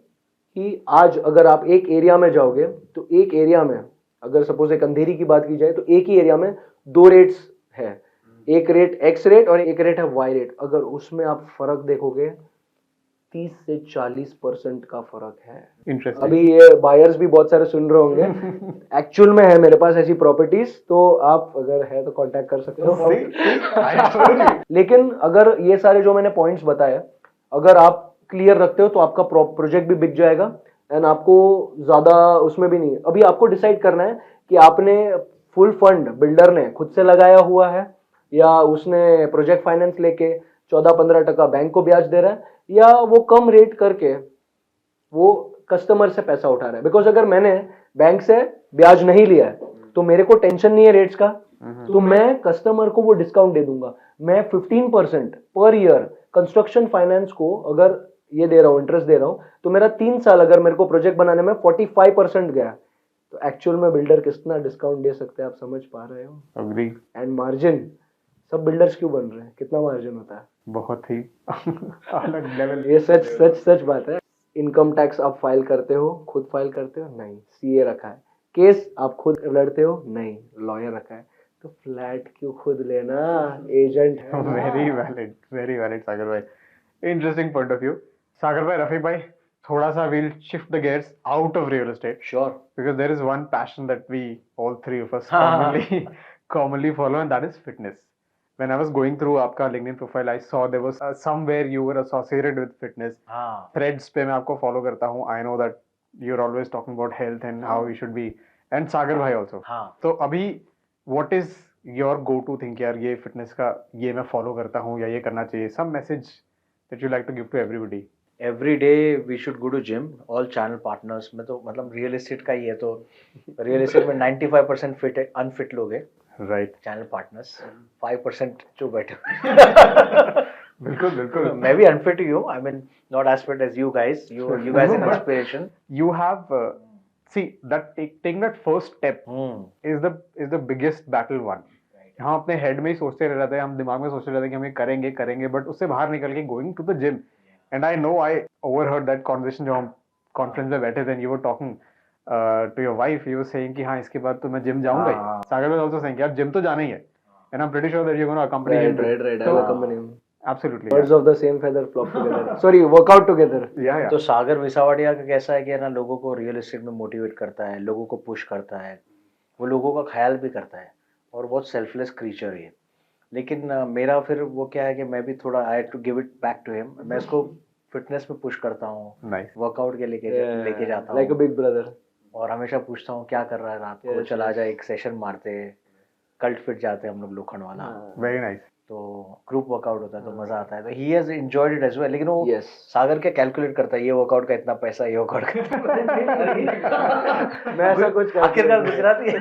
कि आज अगर आप एक एरिया में जाओगे तो एक एरिया में, अगर सपोज एक अंधेरी की बात की जाए, तो एक ही एरिया में 2 रेट्स है, एक रेट X रेट और एक रेट है Y रेट। अगर उसमें आप फर्क देखोगे 30 से 40% का फर्क है। इंटरेस्टिंग। अभी ये बायर्स भी बहुत सारे सुन रहे होंगे, एक्चुअल में है मेरे पास ऐसी प्रॉपर्टीज, तो आप अगर है तो कांटेक्ट कर सकते हो। लेकिन अगर ये सारे जो मैंने पॉइंट्स बताए अगर आप क्लियर रखते हो तो आपका प्रोजेक्ट भी बिक जाएगा एंड आपको ज्यादा उसमें भी नहीं। अभी आपको डिसाइड करना है कि आपने फुल फंड बिल्डर ने खुद से लगाया हुआ है या उसने प्रोजेक्ट फाइनेंस लेके 14-15% बैंक को ब्याज दे रहा है, या वो कम रेट करके वो कस्टमर से पैसा उठा रहा है। बिकॉज अगर मैंने बैंक से ब्याज नहीं लिया है तो मेरे को टेंशन नहीं है रेट्स का, तो मैं कस्टमर को वो डिस्काउंट दे दूंगा। मैं 15% पर ईयर कंस्ट्रक्शन फाइनेंस को अगर ये दे रहा हूँ, इंटरेस्ट दे रहा हूँ, तो मेरा 3 साल अगर मेरे को प्रोजेक्ट बनाने में 45% गया तो एक्चुअल में बिल्डर कितना डिस्काउंट दे सकते हैं, आप समझ पा रहे हो? अग्री। एंड मार्जिन, सब बिल्डर्स क्यों बन रहे हैं, कितना मार्जिन होता है? बहुत ही अलग लेवल। ये सच सच सच बात है। इनकम टैक्स आप फाइल करते हो, खुद फाइल करते हो? नहीं, सीए रखा है। केस आप खुद लड़ते हो? नहीं, लॉयर रखा है। तो फ्लैट क्यों खुद लेना, एजेंट है। वेरी वैलिड सागर भाई। Interesting point of view. Sagar भाई, रफीक भाई, थोड़ा सा we'll shift the gears out of real estate Sure. because there is one passion that we all three of us commonly follow, and that is fitness. When I was going through आपका LinkedIn profile, I saw there was somewhere you were associated with fitness. हाँ. Threads पे मैं आपको follow करता हूँ. I know that you're always talking about health and how we should be. And सागर भाई also. हाँ. तो अभी what is your go-to thing कि यार ये fitness का ये मैं follow करता हूँ या ये करना चाहिए? Some message that you like to give to everybody. Every day we should go to gym, all channel partners में। तो मतलब रियल एस्टेट का ही है, तो रियल एस्टेट में 95% फिट है, अनफिट लोग हैं, राइट। चैनल पार्टनर्स 5% जो बैठे बिल्कुल बिल्कुल। मैं भी अनफिट ही हूँ, I mean not as fit as you guys, you guys an inspiration. You have see that taking that first step is the biggest battle one. हम अपने हेड में ही सोचते रह जाते हैं, हम दिमाग में सोचते रहते हैं कि हम ये करेंगे, बट उससे बाहर निकल के going to the gym. And I know I overheard that conversation जो हम कॉन्फ्रेंस में बैठे थे, you were talking to your wife, you were saying कि हाँ इसके बाद तो मैं जिम जाऊंगा ही। सागर वाज आल्सो सेइंग कि आप जिम तो जाना ही है, and I am pretty sure that you are gonna accompany him. Right. I will accompany him. Absolutely. Birds of the same feather flock together. Sorry, work out together. Yeah. तो सागर मिसावाड़िया का कैसा है कि ना लोगों को रियल एस्टेट में motivate करता है, लोगों को पुश करता है, वो लोगों का ख्याल भी करता है और बहुत सेल्फलेस क्रीचर है। लेकिन मेरा फिर वो क्या है कि मैं भी थोड़ा I to give it back to him. मैं इसको फिटनेस में पुश करता हूँ, वर्कआउट के लेके जाता हूँ, Like a big brother. और हमेशा पूछता हूँ क्या कर रहा है रात को, चला जाए एक सेशन मारते हैं, कल्ट फिट जाते हैं हम लोग लोखंड वाला। Very nice. तो ग्रुप वर्कआउट होता है तो मजा आता है। तो he has enjoyed it as well. लेकिन वो Yes. सागर क्या कैलकुलेट करता है, ये वर्कआउट का इतना पैसा, ये वर्कआउट का मैं ऐसा कुछ आखिरकार गुजराती है।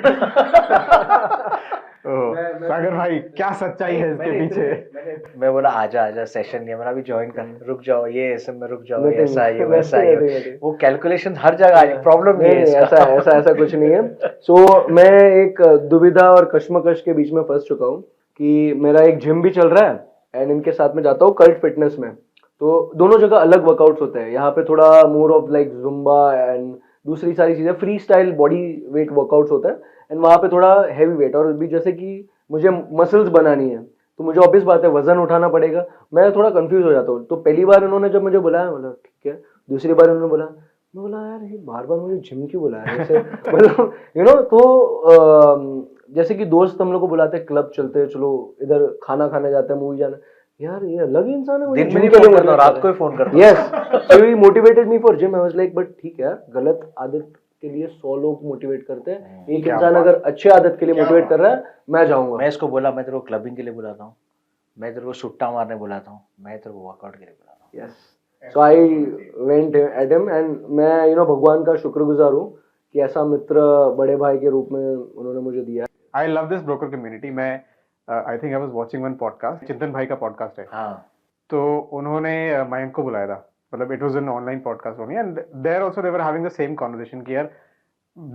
सागर भाई क्या सच्चाई है इसके पीछे? मैं बोला आजा सेशन नहीं, मैंने अभी ज्वाइन कर, रुक जाओ ये ऐसे में, रुक जाओ ये ऐसा है, वैसा है, वो कैलकुलेशन हर जगह आ प्रॉब्लम नहीं है। ऐसा कुछ नहीं है। सो मैं एक दुविधा और कश्मकश के बीच में फंस चुका हूँ कि मेरा एक जिम भी चल रहा है एंड इनके साथ में जाता हूँ कल्ट फिटनेस में। तो दोनों जगह अलग वर्कआउट्स होते हैं। यहाँ पे थोड़ा more of like Zumba and दूसरी सारी चीजें, free style body weight workouts होता है, एंड वहाँ पे थोड़ा हैवी वेट। और भी जैसे कि मुझे मसल्स बनानी है तो मुझे ऑब्वियस बात है वजन उठाना पड़ेगा, मैं थोड़ा कंफ्यूज हो जाता हूँ। तो पहली बार उन्होंने जब मुझे बुलाया बोला ठीक है, दूसरी बार उन्होंने बोला, मैं बोला यार ये बार बार मुझे जिम क्यों बुला रहे हैं ऐसे मतलब यू नो। तो जैसे कि दोस्त हम लोग को बुलाते हैं क्लब चलते हैं, चलो इधर खाना खाने जाते हैं, मूवी जाना, यार ये अलग ही इंसान है, मुझे दिन में gym नहीं के लिए फोन करता हूँ, motivate रात कर को रहा ही फोन करता है। Yes, so he motivated me for gym. I was like, but ठीक है यार, गलत आदत के लिए 100 लोग मोटिवेट करते हैं, एक क्या इंसान बात। अगर अच्छे आदत के लिए मोटिवेट कर रहा है, मैं जाऊंगा। मैं इसको बोला मैं तेरे को क्लबिंग के लिए बुलाता हूँ, मैं तेरे को सुट्टा मारने बुलाता हूँ, मैं तेरे को वर्कआउट के लिए बुलाता हूँ। Yes. So I went at him and मैं you know भगवान का शुक्रगुजार हूँ कि ऐसा मित्र बड़े भाई के रूप में उन्होंने मुझे दिया। I love this broker community. मैं I think I was watching one podcast, Chintan भाई का पॉडकास्ट है, हाँ तो उन्होंने मयंक को बुलाया था, मतलब it was an online podcast only, and there also they were having the same conversation कि यार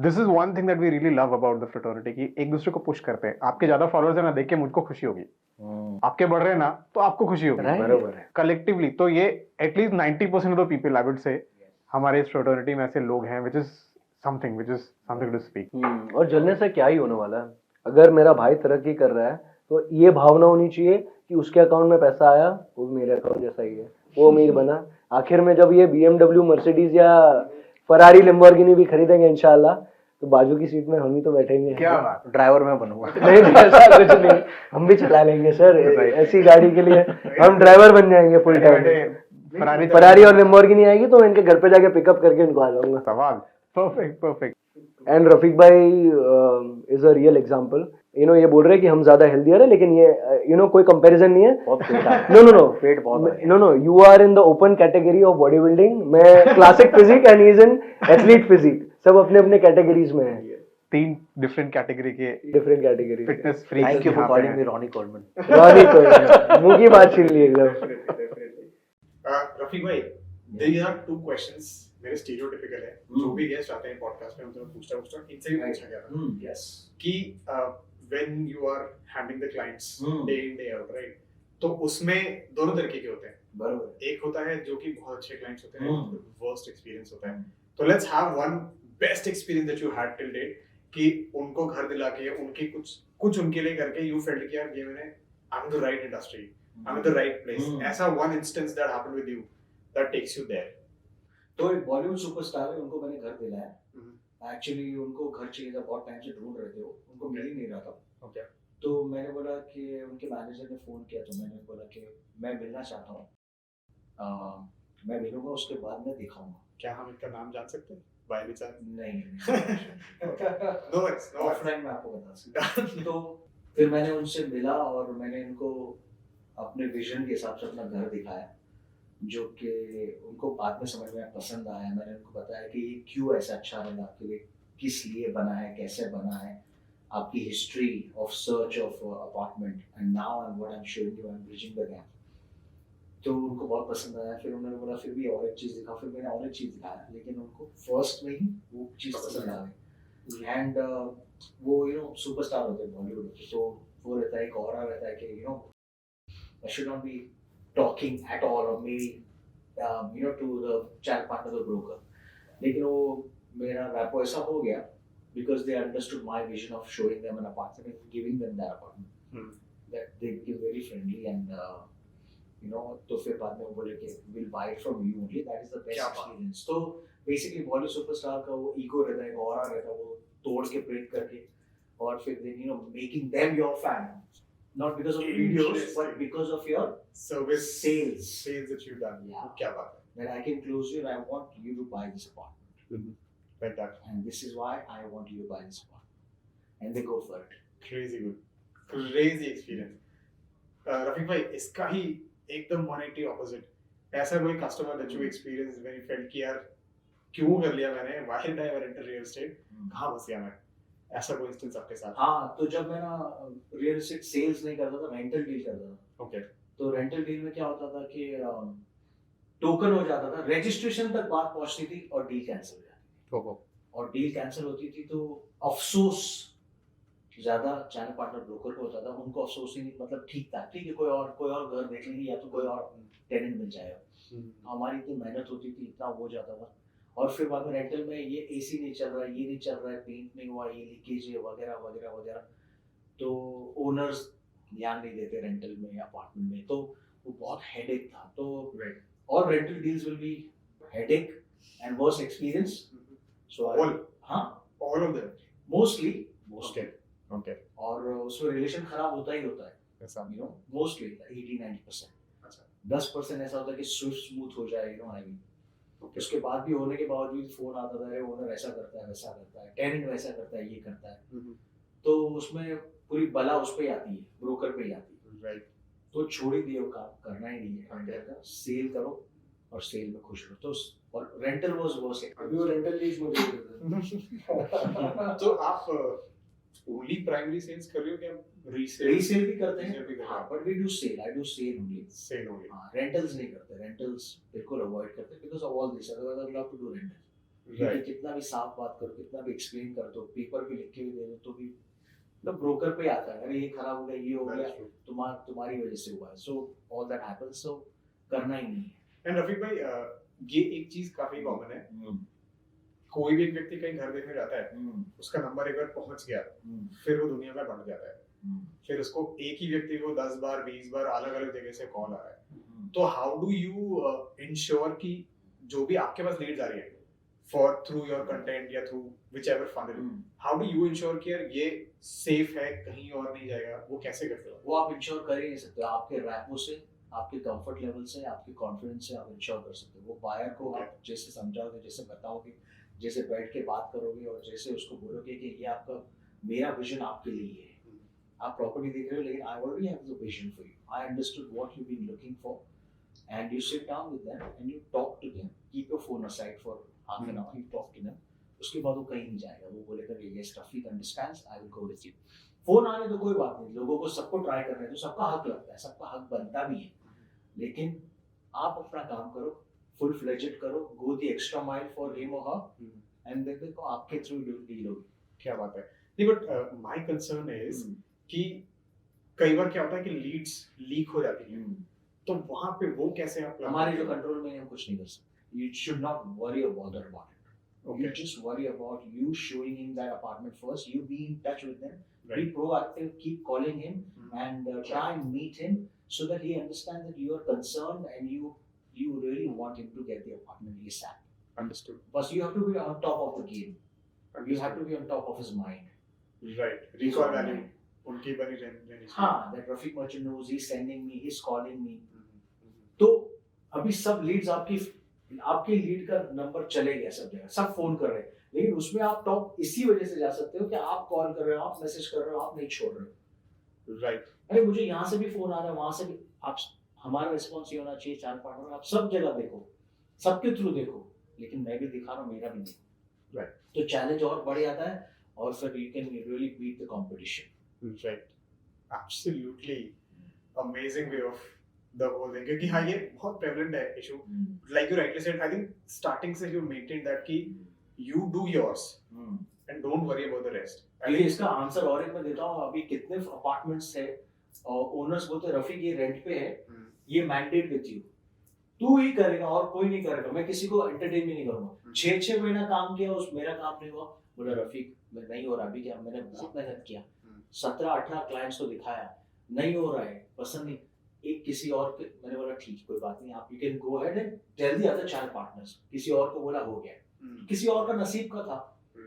this is one thing that we really love about the fraternity, कि एक दूसरे को पुश करते हैं। आपके ज्यादा फॉलोअर्स है ना, देख के मुझको खुशी होगी, आपके बढ़ रहे हैं ना तो आपको खुशी होगी, बरोबर है। कलेक्टिवली। तो ये at least 90% of the people I would से हमारे इस फ्रेटर्निटी में ऐसे लोग हैं, which is something to speak। और जलने से क्या ही होने वाला है, अगर मेरा भाई तरक्की कर रहा है तो ये भावना होनी चाहिए कि उसके अकाउंट में पैसा आया वो भी मेरे अकाउंट जैसा ही है, वो अमीर बना। आखिर में जब ये BMW मर्सिडीज या फरारी लैम्बोर्गिनी भी खरीदेंगे इंशाल्लाह, तो बाजू की सीट में हम ही तो बैठेंगे। क्या बात। ड्राइवर में बनूंगा। नहीं नहीं, ऐसा कुछ नहीं, हम भी चला लेंगे सर, ऐसी गाड़ी के लिए हम ड्राइवर बन जाएंगे फुल टाइम। फरारी और लैम्बोर्गिनी आएगी तो मैं इनके घर पे जाके पिकअप करके इनको आ जाऊंगा। सवाल परफेक्ट। एंड रफीक भाई is a real example. You know ये बोल रहे हैं कि हम ज्यादा हेल्दियर है, लेकिन ये यू नो कोई कंपैरिजन नहीं है। बहुत पेटा है। नो नो नो पेट बहुत है। No, you are in the open category of body building. मैं classic physique and he is in athlete physique, सब अपने अपने कैटेगरीज में है, 3 डिफरेंट कैटेगरी के different category. Fitness freak. Thank you for calling me Ronnie Coleman. Ronnie तो मुंह की बात छीन ली एकदम। रफीक भाई, these are 2 questions मेरे स्टीरियोटिपिकल है, जो भी गेस्ट आते हैं पॉडकास्ट में उनसे मैं पूछता इनसे भी पूछा गया था यस कि when you are handling the clients day in day out, right, तो उसमें दोनों तरीके के होते हैं। बरोबर। एक होता है जो कि बहुत अच्छे क्लाइंट्स होते हैं, वर्स्ट एक्सपीरियंस होता है। तो let's have one best experience that you had till date, कि उनको घर दिला के उनकी कुछ उनके लिए करके यू फेल्ट कि यार ये मैंने I am the right industry, I am the right place. ऐसा one instance that happened with you that takes you there. तो एक बॉलीवुड सुपरस्टार है, उनको मैंने घर दिलाया। एक्चुअली उनको घर चाहिए था, बहुत टाइम से ढूंढ रहे थे, वो उनको मिल ही नहीं रहा था। ओके, तो मैंने बोला कि उनके मैनेजर ने फ़ोन किया, तो मैंने बोला कि मैं मिलना चाहता हूँ, मैं मिलूंगा, उसके बाद मैं दिखाऊंगा। क्या हम इनका नाम जान सकते हैं बाय द चांस? नहीं no words, no words. Offline में आपको बता सकता। तो फिर मैंने उनसे मिला और मैंने इनको अपने विजन के हिसाब से अपना घर दिखाया, जो कि उनको बाद में समझ में पसंद आया। मैंने उनको बताया कि ये क्यों ऐसा अच्छा बना आपके लिए, किस लिए बना है, कैसे बना है, आपकी history of search of apartment, and now I am what I am showing you, I am bridging the gap. तो उनको बहुत पसंद आया। फिर उन्होंने बोला फिर भी और एक चीज़ दिखा, फिर मैंने और एक चीज़ दिखाया, लेकिन उनको फर्स्ट में ही वो चीज़ पसंद आ गई। एंड वो यू नो सुपरस्टार होते हैं बॉलीवुड में, तो वो रहता है, एक और रहता है कि you no I should not be talking at all, or maybe you know to the channel partner, the broker. लेकिन वो मेरा रैपो ऐसा हो गया because they understood my vision of showing them an apartment and giving them that apartment, that they became very friendly and you know, तो फिर बाद में वो बोले कि we'll buy it from you only, that is the best experience। तो basically Bollywood superstar का वो ईगो रहता है, ऑरा रहता है, वो तोड़ के ब्रेक करके, और फिर then you know making them your fan, not because of videos but because of your service sales that you've done। Yeah. क्या बात that I can close you and I want you to buy this apartment, है, like that, and this is why I want you to buy this apartment, and they go for it। crazy good, crazy experience। Rafiq भाई, इसका ही एकदम 180 opposite, ऐसा कोई customer that you experience when you felt कि यार क्यों कर लिया मैंने, why did I enter real estate, कहां फंस गया मैं, ऐसा कोई इंस्टेंस आपके साथ? हाँ, तो जब मैं ना रियल एस्टेट सेल्स नहीं करता था, रेंटल डील करता था। ओके, तो रेंटल डील में क्या होता था कि टोकन हो जाता था, रजिस्ट्रेशन तक बात पहुंचती थी और डील कैंसिल हो जाती थी। और डील कैंसिल होती थी तो अफसोस ज्यादा चैनल पार्टनर ब्रोकर को होता था, उनको अफसोस ही नहीं, मतलब ठीक था, ठीक है कोई और घर देख लेंगे या तो कोई और टेनेंट मिल जाएगा। हमारी इतनी मेहनत होती थी, इतना हो जाता था, और फिर बाद में रेंटल में ये एसी नहीं चल रहा है, ये नहीं चल रहा है, पेंट नहीं हुआ, ये लीकेज है, वगैरह वगैरह वगैरह। तो ओनर्स ध्यान नहीं देते रेंटल में या अपार्टमेंट में, तो वो बहुत हेडेक था। तो Right. और rental deals will be headache and worse experience. So All. हाँ, All of them. Mostly Okay. Okay. और उसमें रिलेशन खराब होता ही होता है, ऐसा। You know, mostly 80-90%। अच्छा। 10% ऐसा होता है कि स्मूथ हो जाए, you know I mean. Okay. उसके बाद भी होने के बावजूद फोन आता था, ओनर ऐसा करता है, वैसा करता है, टेनेंट वैसा करता है, ये करता है, Mhm. तो उसमें पूरी बला उस पे ही आती है, ब्रोकर पे ही आती है। Right. तो छोड़ ही दिए वो काम, करना ही नहीं है। Okay. अंडर का सेल करो और सेल में खुश रहो। तो और रेंटल वाज वर्स। अभी वो रेंटल लीज मुझे दे देता है। तो आप ओनली प्राइमरी सेल्स कर रहे हो क्या रीसेल? रीसेल भी करते Resale भी हैं, करते हाँ, हैं। But we do sell, I do sell only. Sell only. हाँ, रेंटल्स नहीं करते, रेंटल्स बिल्कुल अवॉइड करते हैं because of all this, otherwise I would love to do rental. क्योंकि राइट। कितना भी साफ बात करो, कितना भी एक्सप्लेन कर दो, पेपर पे लिख के भी दे दो, तो भी मतलब ब्रोकर पे आता है, अरे ये खराब हो गया, ये हो गया, तुम्हारी वजह से हुआ है। सो ऑल दैट हैपेंस, सो करना ही नहीं है। एंड रफीक भाई ये एक चीज काफी कॉमन है, कोई भी एक व्यक्ति कहीं घर देखने जाता है, उसका नंबर एक बार पहुंच गया, फिर वो दुनिया में बढ़ जाता है, फिर उसको एक ही व्यक्ति को 10 बार 20 बार अलग अलग जगह से कॉल आ रहा है। तो हाउ डू यू इंश्योर कि जो भी आपके पास लीड्स आ रही है फॉर थ्रू योर कंटेंट या through whichever funnel, how do you ensure कि यार ये सेफ है, कहीं और नहीं जाएगा, वो कैसे करते हो? वो आप इंश्योर कर ही नहीं सकते। आपके रैपो से, आपके कंफर्ट लेवल से, आपके कॉन्फिडेंस से आप इंश्योर कर सकते हो। वो बायर को आप जैसे समझाओगे, जैसे बताओगे, जैसे बैठ के बात करोगे और जैसे उसको बोलोगे कि ये आपका, मेरा विजन आपके लिए है, आप प्रॉपर्टी देख रहे हो, लेकिन I already have the vision for you, I understood what you been looking for, and you sit down with them and you talk to them, keep your phone aside for half an hour, you talk to them. उसके बाद वो कहीं नहीं जाएगा, वो बोलेगा yes Rafiq understands, I will go with you. Phone आने तो कोई बात नहीं, लोगों को सबको ट्राई करना है, तो सबका हक लगता है, सबका हक बनता भी है, लेकिन आप अपना काम करो, फुल फ्लेजेड करो, go the extra mile for him और हर, एंड देखो आपके थ्रू डील होगी। क्या बात है। नहीं बट माय कंसर्न इज कि कई बार क्या होता है कि लीड्स लीक हो जाती हैं, तो वहां पे वो कैसे आप हमारे जो कंट्रोल में है, हम कुछ नहीं कर सकते। You should not worry or bother about it. You just worry about you showing him that apartment first. You be in touch with them, be proactive, keep calling him, and try and meet him so that he understands that you are concerned and you really want him to get the apartment ASAP. Understood. But you have to be on top of the game. You have to be on top of his mind. Right, recall value उनकी बनी रहनी चाहिए। हाँ, that Rafiq Merchant knows, he's sending me, he's calling me. तो अभी सब Leeds आपके lead का नंबर चले गया सब जगह, सब फोन कर रहे हैं, लेकिन उसमें आप टॉप इसी वजह से जा सकते हो कि आप कॉल कर रहे हो, आप मैसेज कर रहे हो, आप नहीं छोड़ रहे हो। राइट। अरे मुझे यहाँ से भी फोन आ रहा है, वहां से भी, आप, हमारा रिस्पॉन्स ये होना चाहिए, 4 पार्टनर आप सब जगह देखो, सबके थ्रू देखो, लेकिन मैं भी दिखा रहा हूँ, मेरा भी देखो। राइट। तो चैलेंज और बढ़ जाता है, और फिर you can really beat the competition. Right, absolutely amazing way of the whole thing, क्योंकि हाँ ये बहुत प्रेवलेंट है issue, like you rightly said, I think starting से यू मेंटेन दैट कि you do yours and don't worry about the rest. ये इसका answer और एक मैं देता हूँ, अभी कितने अपार्टमेंट्स है और ओनर्स बोलते रफीक ये रेंट पे है, ये मैंडेट विद यू, तू ही करेगा और कोई नहीं करेगा, मैं किसी को एंटरटेन भी नहीं करूंगा। 6 महीना काम किया, उस मेरा काम नहीं हुआ, बोला रफीक मैं नहीं हो रहा, अभी क्या, मैंने बहुत मेहनत किया, 17-18 क्लाइंट्स को दिखाया, नहीं हो रहा है, पसंद नहीं, एक किसी और के, मैंने बोला ठीक कोई बात नहीं, आप you can go ahead and tell the other 4 partners, किसी और को बोला हो गया, किसी और का नसीब का था।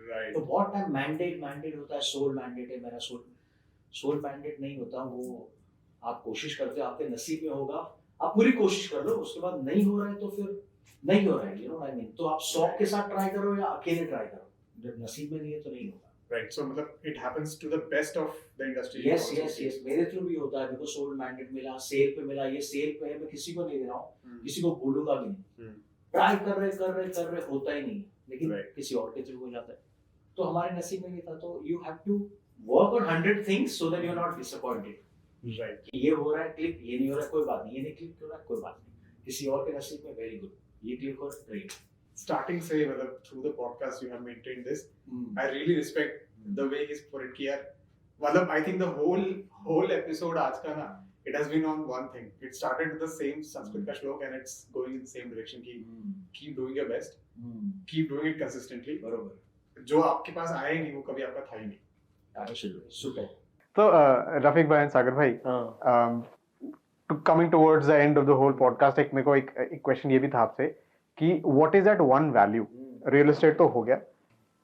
राइट। तो बहुत टाइम मैंडेट होता है, सोल मैंडेट है, मेरा सोल मैंडेट नहीं होता, वो आप कोशिश करते हो, आपके नसीब में होगा, आप पूरी कोशिश कर लो, उसके बाद नहीं हो रहा है तो फिर नहीं हो रहा है, यू नो आई मीन, तो आप शौक के साथ ट्राई करो या अकेले ट्राई करो, जब नसीब में नहीं है तो नहीं होगा। राइट, सो मतलब it happens to the best of the industry. Yes, मेरे थ्रू भी होता है, मेरे को सोल मैंडेट मिला, सेल पे मिला, ये सेल पे है, मैं किसी को नहीं दे रहा हूँ, किसी को बोलूंगा भी नहीं, ट्राई कर रहे होता ही नहीं, लेकिन किसी और के थ्रू हो जाता है, तो हमारे नसीब में नहीं था। तो you have to work on 100 things so that you are not disappointed. Right, ये हो रहा है क्लिक, ये नहीं हो रहा है कोई बात नहीं, ये नहीं क्लिक हो रहा है कोई बात नहीं, किसी और के नसीब में वेरी गुड, ये क्लिक हो रहा है ग्रेट। स्टार्टिंग से मतलब through the podcast you have maintained this, I really respect the way he's put it कि यार मतलब I think the whole episode आज का ना, it has been on one thing, it started with the same Sanskrit का श्लोक and it's going in the same direction कि keep doing your best, keep doing it consistently। बरोबर, जो आपके पास आया ही नहीं वो कभी आपका था ही नहीं। सुपर। तो रफीक भाई एंड सागर भाई, coming towards the end of the whole podcast, एक मेरे को एक क्वेश्चन ये भी था आपसे कि what is that one value? Real estate तो हो गया,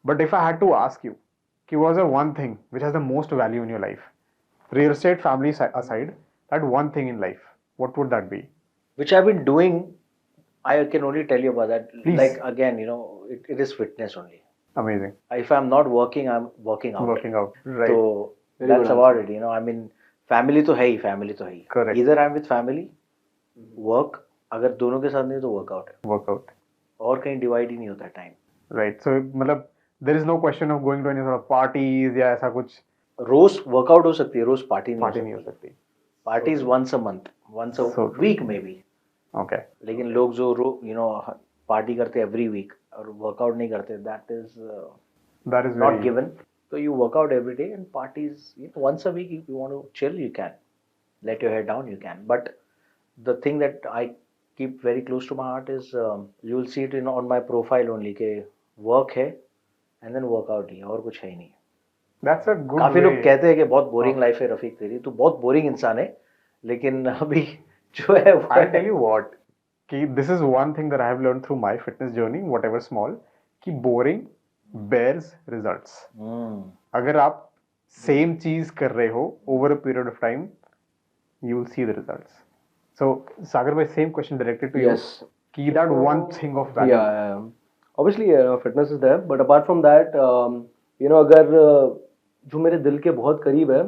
but if I had to ask you कि what is the one thing which has the most value in your life, real estate family aside, that one thing in life, what would that be? which I've been doing, I can only tell you about that. Please. Like again, it is fitness only. Amazing. If I'm not working, I'm working out. Working out, right? So Very that's good about it. I mean, family तो है ही, family तो है ही. Correct. Either I'm with family, work. अगर दोनों के साथ नहीं तो workout है. Workout. और कहीं divide ही नहीं होता time. Right. So मतलब there is no question of going to any sort of parties या ऐसा कुछ. रोज workout हो सकती है, रोज party पार्टी नहीं नहीं हो हो सकती. सकती. Party is once a month, once a So- week maybe. Okay. लेकिन लोग जो पार्टी करते एवरी वीक और वर्कआउट नहीं करते, that is That is not very given. So you work out every day and parties, once a week. If you want to chill, you can. Let your head down, you can. But the thing that I keep very close to my heart is you will see it on my profile only के work है and then workout ही है, और कुछ है ही नहीं. That's a good काफी way. लोग कहते हैं कि बहुत बोरिंग लाइफ है रफीक तेरी, तू बहुत बोरिंग इंसान है, लेकिन अभी जो है वो I'll tell you what, कि this is one thing that I have learned through my fitness journey, whatever small, कि boring bears results. अगर आप same चीज कर रहे हो over a period of time, you will see the results. So Sagar bhai, same question directed to you. Yes. कि that one thing of value. Yeah. Obviously, fitness is there, but apart from that, अगर जो मेरे दिल के बहुत करीब है,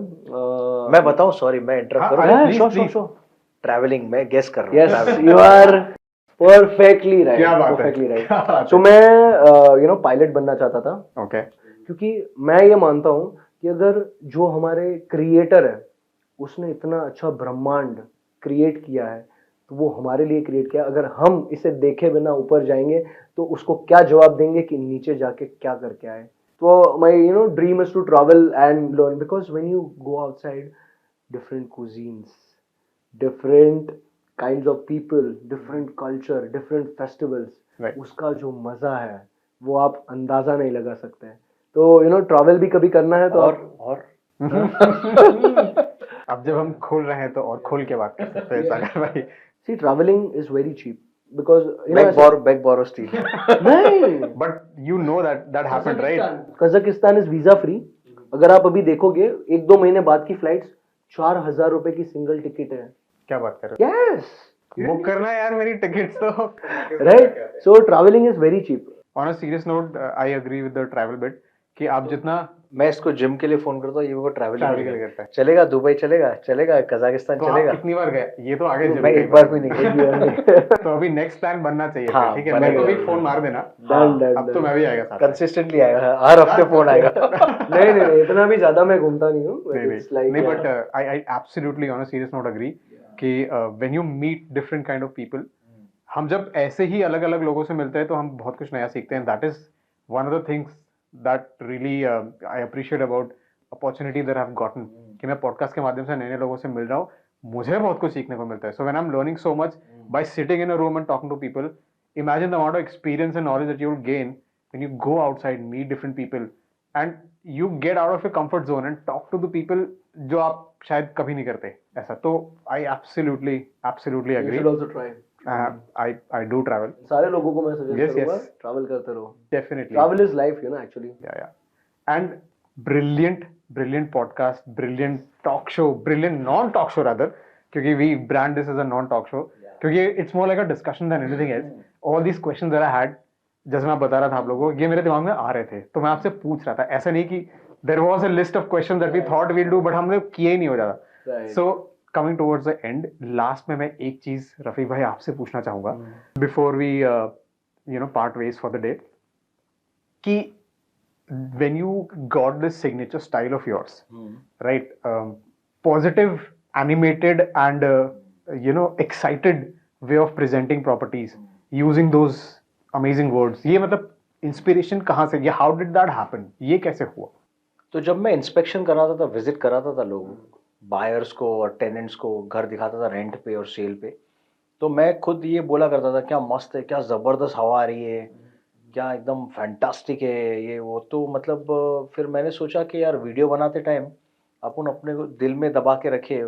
मैं बताऊं, सॉरी मैं इंटरप्ट हाँ, करूं. अरे, हाँ, please, sure, please. sure. Travelling में गेस कर रहा हूं. Yes, traveling. you are perfectly right. क्या बात है? Perfectly right. क्या बात So है? मैं पायलट बनना चाहता था, Okay. क्योंकि मैं ये मानता हूँ कि अगर जो हमारे क्रिएटर है उसने इतना अच्छा ब्रह्मांड क्रिएट किया है, तो वो हमारे लिए क्रिएट किया. अगर हम इसे देखे बिना ऊपर जाएंगे तो उसको क्या जवाब देंगे कि नीचे जाके क्या करके आए. तो my dream is to travel and learn, because when you go outside, different cuisines, different kinds of people, different culture, different festivals, Right. उसका जो मजा है वो आप अंदाजा नहीं लगा सकते हैं. तो ट्रैवल भी कभी करना है तो और अब जब हम खोल रहे हैं तो और खोल के बात कर सकते हैं सागर भाई. Sea travelling is very cheap, because bag borrow steal. नहीं, But you know that happened, right? Kazakhstan is visa free. अगर आप अभी देखोगे 1-2 महीने बाद की फ्लाइट्स 4,000 रुपए की सिंगल टिकट है. क्या बात कर रहे यस, हो? बुक करना है यार मेरी टिकट्स तो. Right. So travelling is very cheap. On a serious note, I agree with the travel bit कि आप जितना मैं इसको जिम के लिए फोन करता हूँ, ये वो ट्रैवल के लिए करता है, चलेगा, दुबई चलेगा कजाकिस्तान तो आप चलेगा. कितनी बार गए? ये तो आगे मैं जरूर एक बार भी नहीं गया. तो अभी नेक्स्ट प्लान बनना चाहिए. हाँ, ठीक है, मेरे को भी बनेगा. फोन मार देना. Done. अब तो मैं भी आएगा साथ में. कंसिस्टेंटली आएगा, हर हफ्ते फोन आएगा. नहीं, इतना भी ज्यादा मैं घूमता नहीं हूँ. नहीं, but I absolutely on a serious note agree कि when you meet different kind of people, हम जब ऐसे ही अलग अलग लोगों से मिलते हैं तो हम बहुत कुछ नया सीखते हैं. That is one of the things that really I appreciate about opportunity that I've gotten, कि मैं पॉडकास्ट के माध्यम से नए नए लोगों से मिल रहा हूँ, मुझे बहुत कुछ सीखने को मिलता है. So when I'm learning so much by sitting in a room and talking to people, imagine the amount of experience and knowledge that you will gain when you go outside, meet different people, and you get out of your comfort zone and talk to the people जो आप शायद कभी नहीं करते ऐसा. तो I absolutely You agree. should also try. I do travel. सारे लोगों को मैं सजेस्ट Yes, करूंगा, yes. ट्रैवल करते रहो. Definitely. Travel is life, actually. Yeah. And brilliant podcast, brilliant talk show, brilliant non-talk show rather, क्योंकि we brand this as a non-talk show, क्योंकि it's more like a discussion than anything else. All these questions that I had, जैसे मैं बता रहा था आप लोगों को, ये मेरे दिमाग में आ रहे थे, तो मैं आपसे पूछ रहा था. ऐसा नहीं कि there was a list of questions that we thought we'll do, but हमने किए ही नहीं हो ज्यादा. Right. So coming towards the end, last में मैं एक चीज रफीक भाई आपसे पूछना चाहूंगा before we part ways for the day, कि when you got this signature style of yours, right, positive, animated and excited way of presenting properties using those amazing words, ये मतलब इंस्पिरेशन कहाँ से, ये how did that happen, ये कैसे हुआ? तो जब मैं इंस्पेक्शन कराता था, विजिट कराता था लोगों, बायर्स को और टेनेंट्स को, घर दिखाता था रेंट पे और सेल पे, तो मैं खुद ये बोला करता था क्या मस्त है, क्या ज़बरदस्त हवा आ रही है, क्या एकदम फैंटास्टिक है ये वो. तो मतलब फिर मैंने सोचा कि यार वीडियो बनाते टाइम अपन अपने को दिल में दबा के रखे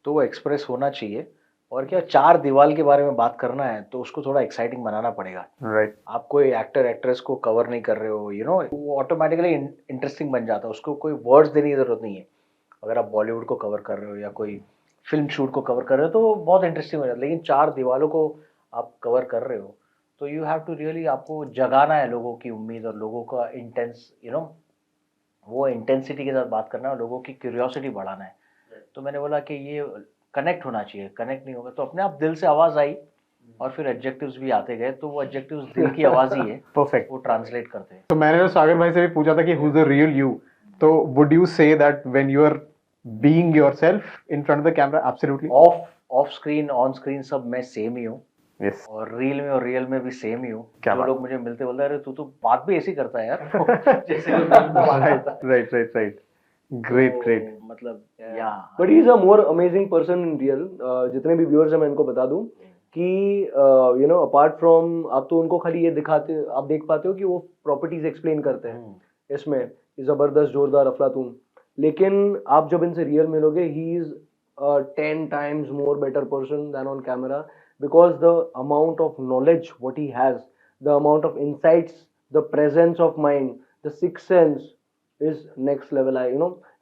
तो वो एक्सप्रेस होना चाहिए। और क्या, चार दीवार के बारे में बात करना है तो उसको थोड़ा एक्साइटिंग बनाना पड़ेगा। राइट। आप कोई एक्टर एक्ट्रेस को कवर नहीं कर रहे हो, वो ऑटोमेटिकली इंटरेस्टिंग बन जाता है, उसको कोई वर्ड्स देने की जरूरत नहीं है। अगर आप बॉलीवुड को कवर कर रहे हो या कोई फिल्म शूट को कवर कर रहे हो तो बहुत इंटरेस्टिंग हो जाता है। लेकिन चार दीवारों को आप कवर कर रहे हो तो यू हैव टू रियली, आपको जगाना है लोगों की उम्मीद और लोगों का इंटेंस वो इंटेंसिटी के साथ बात करना है और लोगों की क्यूरियोसिटी बढ़ाना है। तो मैंने बोला कि ये कनेक्ट होना चाहिए, कनेक्ट नहीं होगा तो अपने आप दिल से आवाज़ आई और फिर एडजेक्टिव्स भी आते गए, तो वो एडजेक्टिव्स दिल की आवाज़ ही है, परफेक्ट। वो ट्रांसलेट करते हैं। तो मैंने तो सागर भाई से भी पूछा था कि who is the real you, तो would you say that when you are being yourself in front of the camera? Absolutely. Off screen on screen सब मैं सेम ही हूँ, यस। और रील में और रियल में भी सेम ही हूँ। क्या जो बात। लोग मुझे मिलते बोलते हैं अरे तू तो बात भी ऐसी करता है यार जैसे कोई film में बात करता है। राइट। ग्रेट तो ग्रेट। मतलब या but he is a more amazing person in real. जितने भी व्यूअर्स हैं मैं इनको बता दूं कि अपार्ट फ्रॉम, आप तो उनको खाली ये दिखाते, आप देख पाते हो कि वो प्रॉपर्टीज एक्सप्लेन करते हैं इसमें, जबरदस्त जोरदार अफलातून। लेकिन आप जब इनसे रियल मिलोगे, he is 10 times more better person than on camera, because the amount of knowledge what he has, the amount of insights, the presence of mind, the sixth sense is next level.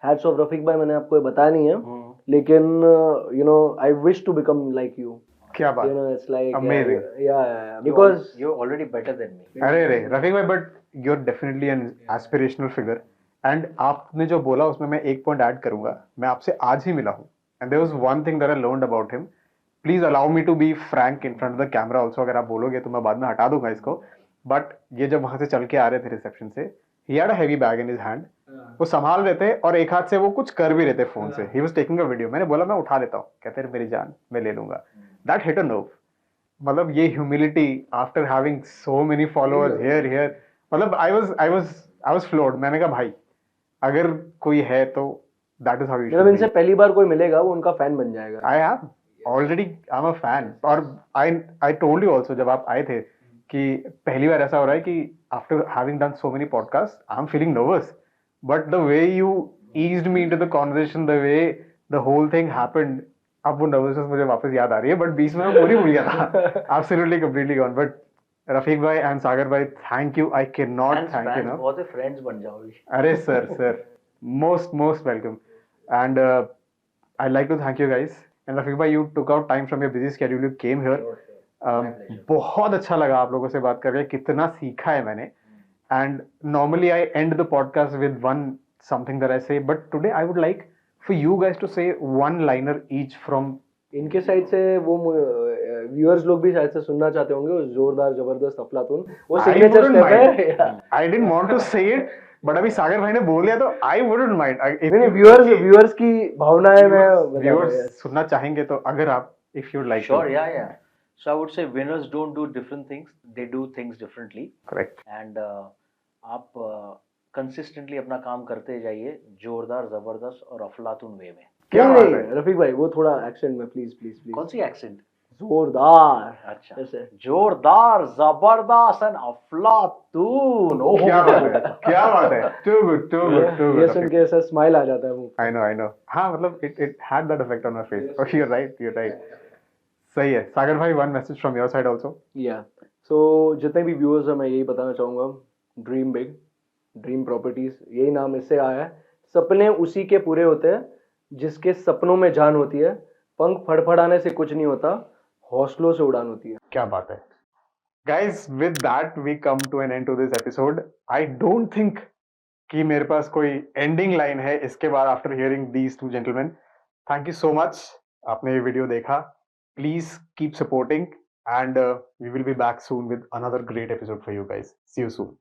Hats off Rafiq bhai, मैंने आपको ये बताया नहीं है, लेकिन I wish to become like you. क्या बात। It's like Amazing. yeah, because you're already better than me. अरे रफीक भाई, but you are definitely an aspirational figure. And आपने जो बोला उसमें मैं एक पॉइंट ऐड करूंगा। मैं आपसे आज ही मिला हूँ and there was one thing that I learned about him. Please allow me to be frank in front of the camera also. अगर आप बोलोगे तो मैं बाद में हटा दूंगा इसको। बट ये जब वहां से चल के आ रहे थे रिसेप्शन से, he had a heavy bag in his hand. वो संभाल रहे थे और एक हाथ से वो कुछ कर भी रहे थे फोन से। He was taking a video. मैंने बोला मैं उठा लेता हूँ, कहते हैं मेरी जान मैं ले लूंगा। That hit a nerve. मतलब ये humility after having so many followers here, मतलब आई वाज फ्लोर्ड। मैंने कहा भाई अगर कोई है तो दैट इज हाउ यू मतलब इनसे पहली बार कोई मिलेगा वो उनका फैन बन जाएगा। I have already, I am a fan. और आई टोल्ड यू आल्सो जब आप आए थे कि पहली बार ऐसा हो रहा है कि after having done so many podcast I am feeling nervous, but the way you eased me into the conversation, the way the whole thing happened, अब वो नर्वसनेस मुझे वापस याद आ रही है। बट बीच में मैं पूरी भूल गया था। Absolutely completely gone. But Rafiq भाई एंड सागर भाई, thank you. I can not thank you ना। बहुत फ्रेंड्स बन जाओगे। अरे sir most welcome. And I'd like to thank you guys. And Rafiq bhai, you took out time from your busy schedule, you came here. बहुत अच्छा लगा आप लोगों से बात करके, कितना सीखा है मैंने। And normally I end the podcast with something that I say, but today I would like for you guys to say one liner each from इनके साइड से वो व्यूअर्स लोग भी शायद से सुनना चाहते होंगे, वो जोरदार जबरदस्त अफलातून, वो सिग्नेचर स्टेप है। I didn't want to say it, but अभी सागर भाई ने बोल दिया तो I wouldn't mind. व्यूअर्स की भावनाएं मैं व्यूअर्स सुनना चाहेंगे तो अगर आप if you'd like Sure, to. yeah. So I would say winners don't do different things, they do things differently. Correct. And आप कंसिस्टेंटली अपना काम करते जाइए, जोरदार, जबरदस्त और अफलातून वे में। क्या बात है? रफीक भाई वो थोड़ा एक्सेंट में प्लीज। कौन सी एक्सेंट? जोरदार। अच्छा, ऐसे जोरदार, जबरदस्त एंड अफलातून। ओह क्या बात है। Too good. ये सुन के ऐसा स्माइल आ जाता है मुंह। I know. हाँ, मतलब it had that effect on my face. Oh, you're right. सही है। सागर भाई, one message from your side also. या सो जितने भी व्यूअर्स हैं मैं यही बताना चाहूँगा, ड्रीम बिग, ड्रीम प्रॉपर्टीज, यही नाम इससे आया है। सपने उसी के पूरे होते हैं जिसके सपनों में जान होती है। पंख फड़फड़ाने से कुछ नहीं होता, हौसलों से उड़ान होती है। क्या बात है। Guys, with that we come to an end to this episode. I don't think कि मेरे पास कोई ending line है इसके बाद after hearing these two gentlemen. Thank you so much. आपने ये वीडियो देखा। Please keep supporting and we will be back soon with another great episode for you guys. See you soon.